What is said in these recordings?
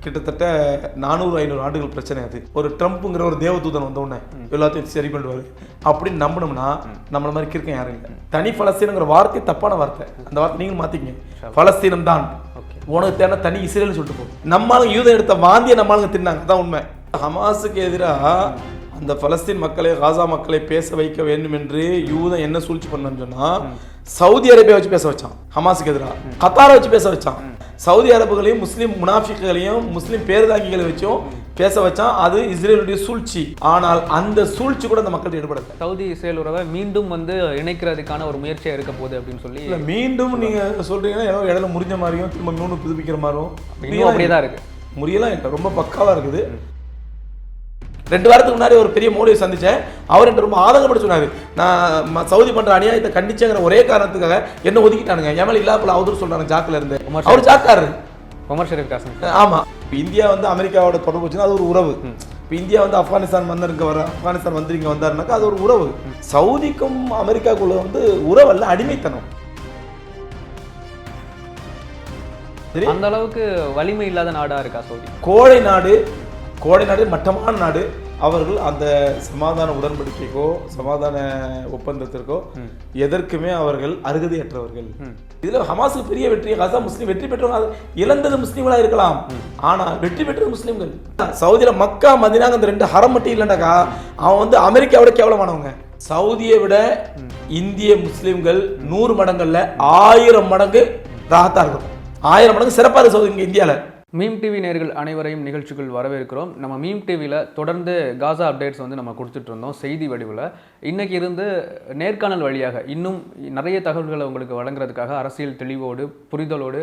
கிட்டத்தட்ட 400-500 ஆண்டுகள் பிரச்சனை. அது ஒரு ட்ரம்ப்புங்கிற ஒரு தேவதூதன் வந்தோடனே எல்லாத்தையும் சரி பண்ணுவார் அப்படின்னு நம்பினோம்னா நம்மள மாதிரி கிறுக்கம் யாரும் இல்லை. தனி பலஸ்தீனங்கிற வார்த்தை தப்பான வார்த்தை. அந்த வார்த்தை நீங்களும் மாற்றிக்கங்க. பலஸ்தீனம் தான் உனக்கு தேவை, தனி இஸ்ரேல்னு சொல்லிட்டு போகும். நம்மளும் யூதம் எடுத்த வாந்தியை நம்மளுங்க தின்னாங்க. அதான் உண்மை. ஹமாஸுக்கு எதிராக அந்த பலஸ்தீன் மக்களை, காசா மக்களை பேச வைக்க வேண்டும் என்று யூதம் என்ன சூழ்ச்சி பண்ணான்னு சொன்னா, சவுதி அரேபியா வச்சு பேச வச்சான். ஹமாஸுக்கு எதிராக கத்தாரை வச்சு பேச வச்சான். சவுதி அரபுகளையும் முஸ்லீம் முனாஃபிக்குகளையும் முஸ்லீம் பேர்தாங்கிகளை வச்சும் பேச வச்சான். அது இஸ்ரேலுடைய சூழ்ச்சி. ஆனால் அந்த சூழ்ச்சி கூட அந்த மக்கள் ஈடுபடல. சவுதி இஸ்ரேல் உறவை மீண்டும் இணைக்கிறதுக்கான ஒரு முயற்சியாக இருக்க போகுது அப்படின்னு சொல்லி இல்லை, மீண்டும் நீங்க சொல்றீங்கன்னா ஏதோ இடையில முறிஞ்ச மாதிரியும் திரும்ப மீண்டும் புதுப்பிக்கிற மாதிரியும் அப்படியே தான் இருக்கு. முறியெல்லாம் இல்லை, ரொம்ப பக்காவா இருக்குது. 2 வாரத்துக்கு முன்னாடி ஒரு பெரிய மோடியை சந்திச்சேன். அவர் என்கிட்ட ரொம்ப ஆதங்கப்பட்டு சொன்னாரு, நான் சவுதி பண்ற அநியாயத்தை கண்டிச்சேங்கிற ஒரே காரணத்துக்காக என்ன ஒதுக்கிட்டானுங்க, என் மேல இல்லாத அவதூறு சொல்றாங்க ஜாக்கில் இருந்து. அவர் ஜாக்காரு உமர் ஷரீஃப் காசிம். ஆமா, இந்தியா அமெரிக்காவோட தொடர்பு வச்சுன்னா அது ஒரு உறவு. இப்போ இந்தியா ஆப்கானிஸ்தான் மன்னருக்கு வர, ஆப்கானிஸ்தான் வந்து இங்க வந்தாருனாக்கா அது ஒரு உறவு. சவுதிக்கும் அமெரிக்காக்குள்ள உறவு அல்ல, அடிமைத்தனம். அந்த அளவுக்கு வலிமை இல்லாத நாடா இருக்கா சவுதி? கோடை நாடு மட்டமான நாடு. அவர்கள் அந்த சமாதான உடன்படிக்கைக்கோ சமாதான ஒப்பந்தத்திற்கோ எதற்குமே அவர்கள் அருகதையற்றவர்கள். இதுல ஹமாஸுக்கு பெரிய வெற்றி. காசா முஸ்லீம் வெற்றி பெற்றவங்க, இழந்தது முஸ்லீம்களா இருக்கலாம், ஆனா வெற்றி பெற்றது முஸ்லீம்கள். சவுதியில மக்கா மதினாங்க அந்த 2 ஹரம் மட்டும் இல்லைன்னாக்கா அவன் அமெரிக்காவோட கேவலமானவங்க. சவுதியை விட இந்திய முஸ்லீம்கள் 100 மடங்கள்ல 1000 மடங்கு ராகத்தா இருக்கும். 1000 மடங்கு சிறப்பாக இருக்கு சவுதி இங்க இந்தியாவில். மீம் டிவி நேயர்கள் அனைவரையும் நிகழ்ச்சிக்குள் வரவேற்கிறோம். நம்ம மீம் டிவியில் தொடர்ந்து காசா அப்டேட்ஸ் நம்ம கொடுத்துட்டு இருந்தோம் செய்தி வடிவில். இன்றைக்கி இருந்து நேர்காணல் வழியாக இன்னும் நிறைய தகவல்களை உங்களுக்கு வழங்குறதுக்காக, அரசியல் தெளிவோடு புரிதலோடு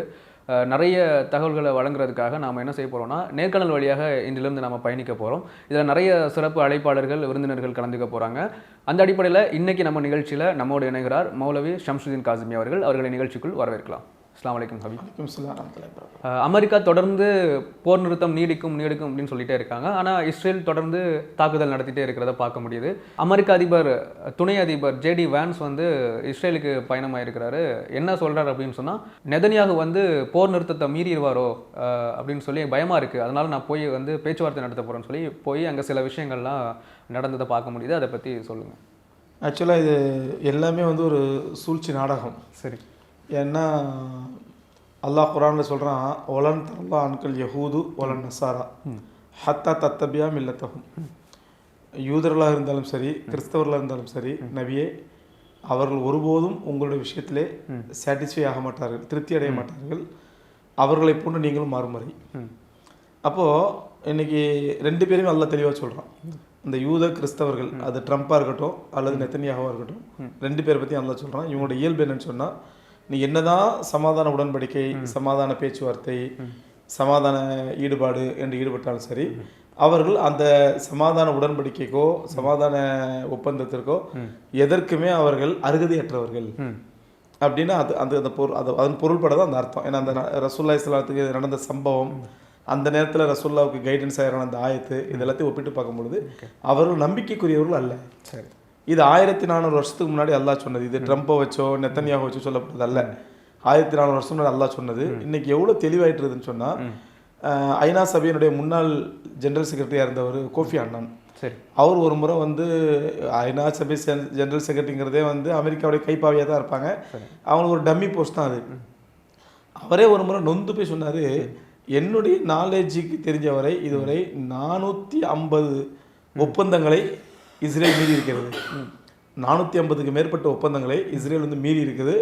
நிறைய தகவல்களை வழங்குறதுக்காக நாம் என்ன செய்ய போகிறோம்னா, நேர்காணல் வழியாக இன்றிலிருந்து நம்ம பயணிக்க போகிறோம். இதில் நிறைய சிறப்பு அழைப்பாளர்கள், விருந்தினர்கள் கலந்துக்க போகிறாங்க. அந்த அடிப்படையில் இன்றைக்கி நம்ம நிகழ்ச்சியில் நம்மோடு இணைகிறார் மௌலவி ஷம்சுதீன் காசிமி அவர்கள். அவர்களை நிகழ்ச்சிக்குள் வரவேற்கலாம். அஸ்ஸலாமு அலைக்கும் ஹபீப். அமெரிக்கா தொடர்ந்து போர் நிறுத்தம் நீடிக்கும் அப்படின்னு சொல்லிட்டே இருக்காங்க. ஆனால் இஸ்ரேல் தொடர்ந்து தாக்குதல் நடத்திட்டே இருக்கிறத பார்க்க முடியுது. அமெரிக்க துணை அதிபர் JD வான்ஸ் இஸ்ரேலுக்கு பயணமாயிருக்கிறாரு. என்ன சொல்றாரு அப்படின்னு சொன்னால், நெதன்யாகு போர் நிறுத்தத்தை மீறிடுவாரோ அப்படின்னு சொல்லி பயமாக இருக்குது, அதனால நான் போய் பேச்சுவார்த்தை நடத்த போகிறேன்னு சொல்லி போய் அங்கே சில விஷயங்கள்லாம் நடந்ததை பார்க்க முடியுது. அதை பற்றி சொல்லுங்கள். ஆக்சுவலாக இது எல்லாமே ஒரு சூழ்ச்சி நாடகம். சரி. ஏன்னா அல்லாஹ் குரானில் சொல்கிறான், ஒலன் தல்லா அன்கல் யஹூது ஒலன் நசாரா ஹத்தா தத்தபியா மில்லத்தகும். யூதர்களாக இருந்தாலும் சரி, கிறிஸ்தவர்களாக இருந்தாலும் சரி, நபியே அவர்கள் ஒருபோதும் உங்களுடைய விஷயத்திலே சாட்டிஸ்ஃபை ஆக மாட்டார்கள், திருப்தி அடைய மாட்டார்கள். அவர்களை போன்று நீங்களும் மாறுமுறை. அப்போது இன்னைக்கு 2 பேருமே அல்லாஹ் தெளிவாக சொல்கிறான். இந்த யூத கிறிஸ்தவர்கள், அது ட்ரம்ப்பாக இருக்கட்டும் அல்லது நெத்தன்யாகுவாக இருக்கட்டும், 2 பேரை பற்றி அல்லாஹ் சொல்கிறான். இவங்களோட இயல்பு என்னன்னு சொன்னால், நீ என்னதான் சமாதான உடன்படிக்கை, சமாதான பேச்சுவார்த்தை, சமாதான ஈடுபாடு என்று ஈடுபட்டாலும் சரி, அவர்கள் அந்த சமாதான உடன்படிக்கைக்கோ சமாதான ஒப்பந்தத்திற்கோ எதற்குமே அவர்கள் அருகதையற்றவர்கள் அப்படின்னா அதன் பொருள்பட தான் அந்த அர்த்தம். ஏன்னா அந்த ரசூலுல்லாஹி ஸல்லல்லாஹு அலைஹி வஸல்லம் நடந்த சம்பவம், அந்த நேரத்தில் ரசூலுல்லாவுக்கு கைடன்ஸ் ஆகிற அந்த ஆயத்து, இது எல்லாத்தையும் ஒப்பிட்டு பார்க்கும்பொழுது அவர்கள் நம்பிக்கைக்குரியவர்கள் அல்ல. சரி, இது 1400 வருஷத்துக்கு முன்னாடி அல்லாஹ் சொன்னது. இது ட்ரம்ப்பை வச்சோ நெத்தன்யாஹு வச்சோ சொல்லப்பட்டது அல்ல. 1400 வருஷம் முன்னாடி அல்லாஹ் சொன்னது. இன்னைக்கு எவ்வளோ தெளிவாயிட்டுருதுன்னு சொன்னால், ஐநா சபையினுடைய முன்னாள் ஜெனரல் செக்ரட்டரியாக இருந்தவர் கோஃபி அன்னான். சரி, அவர் ஒரு முறை ஐநா சபை ஜெனரல் செக்ரட்டரிங்கிறதே அமெரிக்காவுடைய கைப்பாவையாக தான் இருப்பாங்க. அவங்களுக்கு ஒரு டம்மி போஸ்ட் தான் அது. அவரே ஒரு முறை நொந்து போய் சொன்னார், என்னுடைய நாலேஜுக்கு தெரிஞ்சவரை இதுவரை 450 ஒப்பந்தங்களை இஸ்ரேல் மீறி இருக்கிறது. 450க்கு மேற்பட்ட ஒப்பந்தங்களை இஸ்ரேல் மீறி இருக்குது.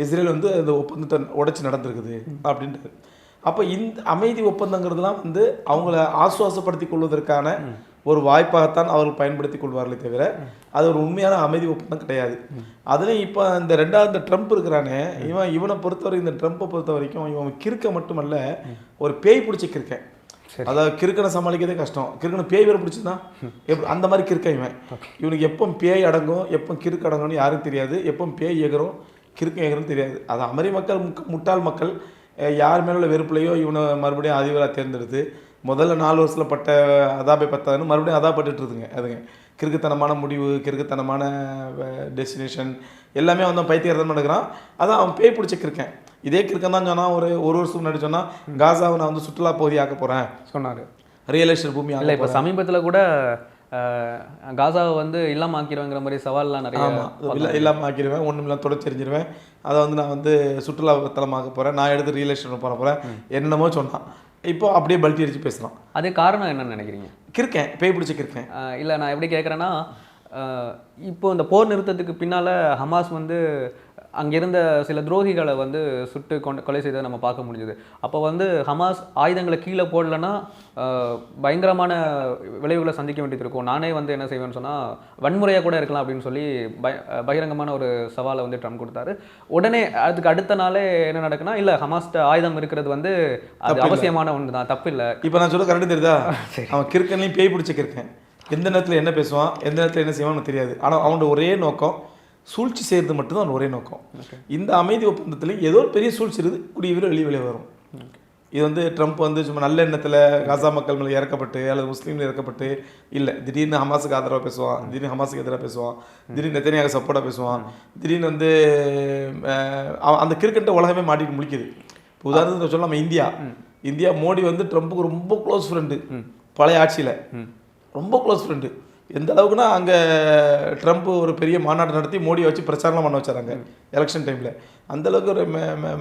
இஸ்ரேல் அந்த ஒப்பந்தத்தை உடைச்சு நடந்திருக்குது அப்படின்ட்டு. அப்போ இந்த அமைதி ஒப்பந்தங்கிறதுலாம் அவங்கள ஆசுவாசப்படுத்தி கொள்வதற்கான ஒரு வாய்ப்பாகத்தான் அவர்கள் பயன்படுத்தி கொள்வார்களே தவிர அது ஒரு உண்மையான அமைதி ஒப்பந்தம் கிடையாது. அதுலேயும் இப்போ இந்த 2வது ட்ரம்ப் இருக்கிறானே, இவனை பொறுத்தவரை, இந்த ட்ரம்ப்பை பொறுத்த வரைக்கும் இவன் கிறுக்க மட்டுமல்ல, ஒரு பேய் பிடிச்ச கிறுக்கேன். அதாவது கிறுக்கனை சமாளிக்கிறதே கஷ்டம், கிறுக்கனை பேய் வேறு பிடிச்சிதான் அந்த மாதிரி கிறுக்க இவனுக்கு எப்போ பேய் அடங்கும், எப்போ கிறுக்கு அடங்கும்னு யாரும் தெரியாது. எப்போ பேய் ஏகிறோம் கிறுக்கு ஏகிறோன்னு தெரியாது. அது அமெரிக்க மக்கள் முட்டாள் மக்கள் யார் மேலே உள்ள வெறுப்புலையோ இவனை மறுபடியும் அதிபராக தேர்ந்தெடுத்து முதல்ல 4 வருஷத்தில் பட்ட அதாபை பத்தாதுன்னு மறுபடியும் அதாபட்டு இருக்குதுங்க. அதுங்க கிறுக்குத்தனமான முடிவு, கிறுக்குத்தனமான டெஸ்டினேஷன் எல்லாமே பைத்தியக்காரத்தனம் நடக்கிறான். அதான் அவன் பேய் பிடிச்ச கிறுக்கேன். இதே கிறுக்கன் தான் சொன்னால் ஒரு வருஷம் முன்னாடி சொன்னால் காசாவை நான் வந்து சுற்றுலா பகுதி ஆக்க போகிறேன் சொன்னார். ரியல் எஸ்டேட் பூமி இல்லை இப்போ சமீபத்தில் கூட காசாவை வந்து இல்லாமல் ஆக்கிடுவேங்கிற மாதிரி சவால்லாம் நிறைய. இல்லாமல் ஆக்கிடுவேன், ஒன்றும் இல்லாமல் தொடச்சி எறிஞ்சிருவேன், அதை வந்து நான் வந்து சுற்றுலா தலமாக்க போகிறேன், நான் எடுத்து ரியல் எஸ்டேட் பண்ண போகிறேன் என்னென்னமோ சொன்னான். இப்போ அப்படியே பல்ட்டி அடிச்சு பேசலாம். அது காரணம் என்னன்னு நினைக்கிறீங்க? கிறுக்கேன், பேய் பிடிச்சி கிறுக்கேன். இல்லை நான் எப்படி கேட்குறேன்னா, இப்போ இந்த போர் நிறுத்தத்துக்கு பின்னால் ஹமாஸ் வந்து அங்கே இருந்த சில துரோகிகளை வந்து சுட்டு கொலை செய்ததை நம்ம பார்க்க முடிஞ்சது. அப்போ வந்து ஹமாஸ் ஆயுதங்களை கீழே போடலைன்னா பயங்கரமான விளைவுகளை சந்திக்க வேண்டியது இருக்கும். நானே வந்து என்ன செய்வேன்னு சொன்னால் வன்முறையாக கூட இருக்கலாம் அப்படின்னு சொல்லி பகிரங்கமான ஒரு சவாலை வந்து ட்ரம்ப் கொடுத்தாரு. உடனே அதுக்கு அடுத்த நாளே என்ன நடக்குன்னா, இல்லை ஹமாஸ்ட ஆயுதம் இருக்கிறது வந்து அது அவசியமான ஒன்று தான், தப்பு இல்லை. இப்போ நான் சொல்ல கரெக்டு தெரியுதா? அவன் கிறுக்கன்லையும் பேய் பிடிச்சி கிறுக்கேன். எந்த நேரத்தில் என்ன பேசுவான், எந்த நேரத்தில் என்ன செய்வான்னு தெரியாது. ஆனால் அவனோட ஒரே நோக்கம் சூழ்ச்சி செய்கிறது மட்டும்தான் அவன் ஒரே நோக்கம். இந்த அமைதி ஒப்பந்தத்தில் ஏதோ ஒரு பெரிய சூழ்ச்சி இருக்குது, கூடிய வெளியே வரும். இது வந்து ட்ரம்ப் வந்து சும்மா நல்ல எண்ணத்தில் காசா மக்கள் மேலே இறக்கப்பட்டு அல்லது முஸ்லீம்கள் இறக்கப்பட்டு இல்லை, திடீர்னு ஹமாஸுக்கு ஆதரவாக பேசுவான், திடீர்னு ஹமாஸுக்கு எதிராக பேசுவான், திடீர்னு நெத்தனியாக சப்போர்ட்டாக பேசுவான், திடீர்னு வந்து அந்த கிரிக்கெட்டை உலகமே மாட்டிட்டு முழிக்குது. இப்போ உதாரணத்துக்கு சொல்ல, நம்ம இந்தியா மோடி வந்து ட்ரம்ப்புக்கு ரொம்ப க்ளோஸ் ஃப்ரெண்டு. பழைய ஆட்சியில் ரொம்ப க்ளோஸ் ஃப்ரெண்டு. எந்த அளவுக்குன்னா, அங்கே ட்ரம்ப் ஒரு பெரிய மாநாடு நடத்தி மோடியை வச்சு பிரச்சாரம் பண்ண வச்சாங்க எலெக்ஷன் டைமில். அந்தளவுக்கு ஒரு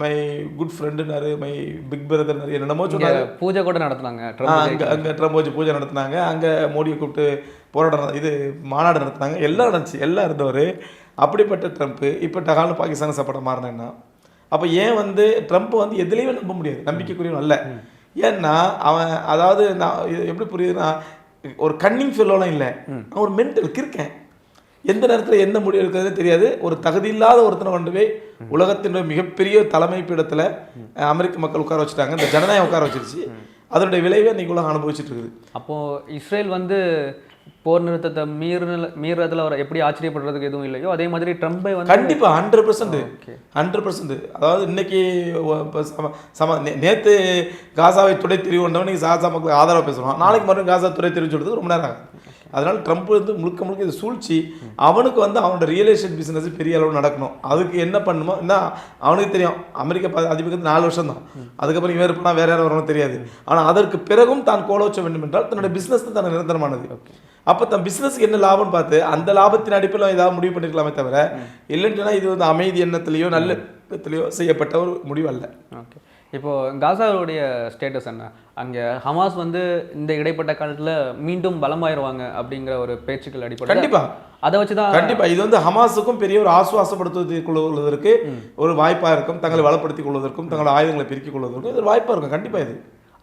மை குட் ஃப்ரெண்டுனாரு, மை பிக் பிரதர்னாரு, என்னென்னமோ சொன்னாங்க. பூஜை கூட நடத்தினாங்க அங்கே ட்ரம்ப் வச்சு பூஜை நடத்தினாங்க. அங்கே மோடியை கூப்பிட்டு போராட்டம் மாநாடு நடத்தினாங்க. எல்லாம் நடந்துச்சு, எல்லாம் இருந்தவர். அப்படிப்பட்ட ட்ரம்ப்பு இப்போ டகால்னு பாகிஸ்தான் சப்போர்ட்டாக மாறினேன்னா, அப்போ ஏன் வந்து ட்ரம்ப் வந்து எதுலேயுமே நம்ப முடியாது, நம்பிக்கைக்குரியவன் அல்ல. ஏன்னா அவன், அதாவது நான் எப்படி புரியுதுன்னா, ஒரு கன்னிங் ஃபெல்லோலாம் இல்லை, நான் ஒரு மென்டல் கிறுக்கேன். எந்த நேரத்தில் எந்த முடிவு எடுக்கிறதுனே தெரியாது. ஒரு தகுதி இல்லாத ஒருத்தனை கொண்டு போய் உலகத்தின் மிகப்பெரிய தலைமை பீடத்தில் அமெரிக்க மக்கள் உட்கார வச்சுட்டாங்க, இந்த ஜனநாயகம் உட்கார வச்சிருச்சு. அதனுடைய விளைவை இன்னைக்கு உலகம் அனுபவிச்சுட்டு இருக்குது. அப்போது இஸ்ரேல் வந்து போர் நிறுத்தத்தை மீறதில் அவர் எப்படி ஆச்சரியப்படுறதுக்கு எதுவும் இல்லையோ, அதே மாதிரி ட்ரம்பை வந்து கண்டிப்பாக 100%. அதாவது இன்னைக்கு நேற்று காசாவை துடை தெரிவுண்டவன் இன்னைக்கு காசா மக்களுக்கு ஆதரவாக பேசுவான், நாளைக்கு மறுபடியும் காசா துடை தெரிவு சொல்றதுக்கு ரொம்ப நேரம் ஆகும். அதனால ட்ரம்ப் வந்து முழுக்க இது சூழ்ச்சி. அவனுக்கு வந்து அவனோட ரியல் எஸ்டேட் பிஸ்னஸ் பெரிய அளவு நடக்கணும். அதுக்கு என்ன பண்ணணுமோ என்ன அவனுக்கு தெரியும். அமெரிக்கா அதிபருக்கு 4 வருஷம் தான், அதுக்கப்புறம் இவர் இருப்பானா வேற யாரும் வரணும் தெரியாது. ஆனால் அதற்கு பிறகும் தான் கோலோச்ச வேண்டும் என்றால் தன்னோட பிஸ்னஸ் தான் தனக்கு நிரந்தரமானது. அப்போ தன் பிஸ்னஸ்க்கு என்ன லாபம்னு பார்த்து அந்த லாபத்தின் அடிப்பில் ஏதாவது முடிவு பண்ணிருக்கலாமே தவிர, இல்லைன்னா இது வந்து அமைதி எண்ணத்திலேயோ நல்ல எண்ணத்திலேயோ செய்யப்பட்ட ஒரு முடிவு அல்ல. ஓகே, இப்போது காசாவுடைய ஸ்டேட்டஸ் என்ன? அங்கே ஹமாஸ் வந்து இந்த இடைப்பட்ட காலத்தில் மீண்டும் பலமாயிருவாங்க அப்படிங்கிற ஒரு பேச்சுக்கள் அடிப்படை. கண்டிப்பாக அதை வச்சு தான் கண்டிப்பாக இது வந்து ஹமாஸுக்கும் பெரிய ஒரு ஆசுவாசப்படுத்திக் கொள்வதற்கு ஒரு வாய்ப்பாக இருக்கும். தங்களை வளப்படுத்திக் கொள்வதற்கும் தங்களோட ஆயுதங்களை பெருக்கிக் கொள்வதற்கும் இது வாய்ப்பாக இருக்கும். கண்டிப்பாக இது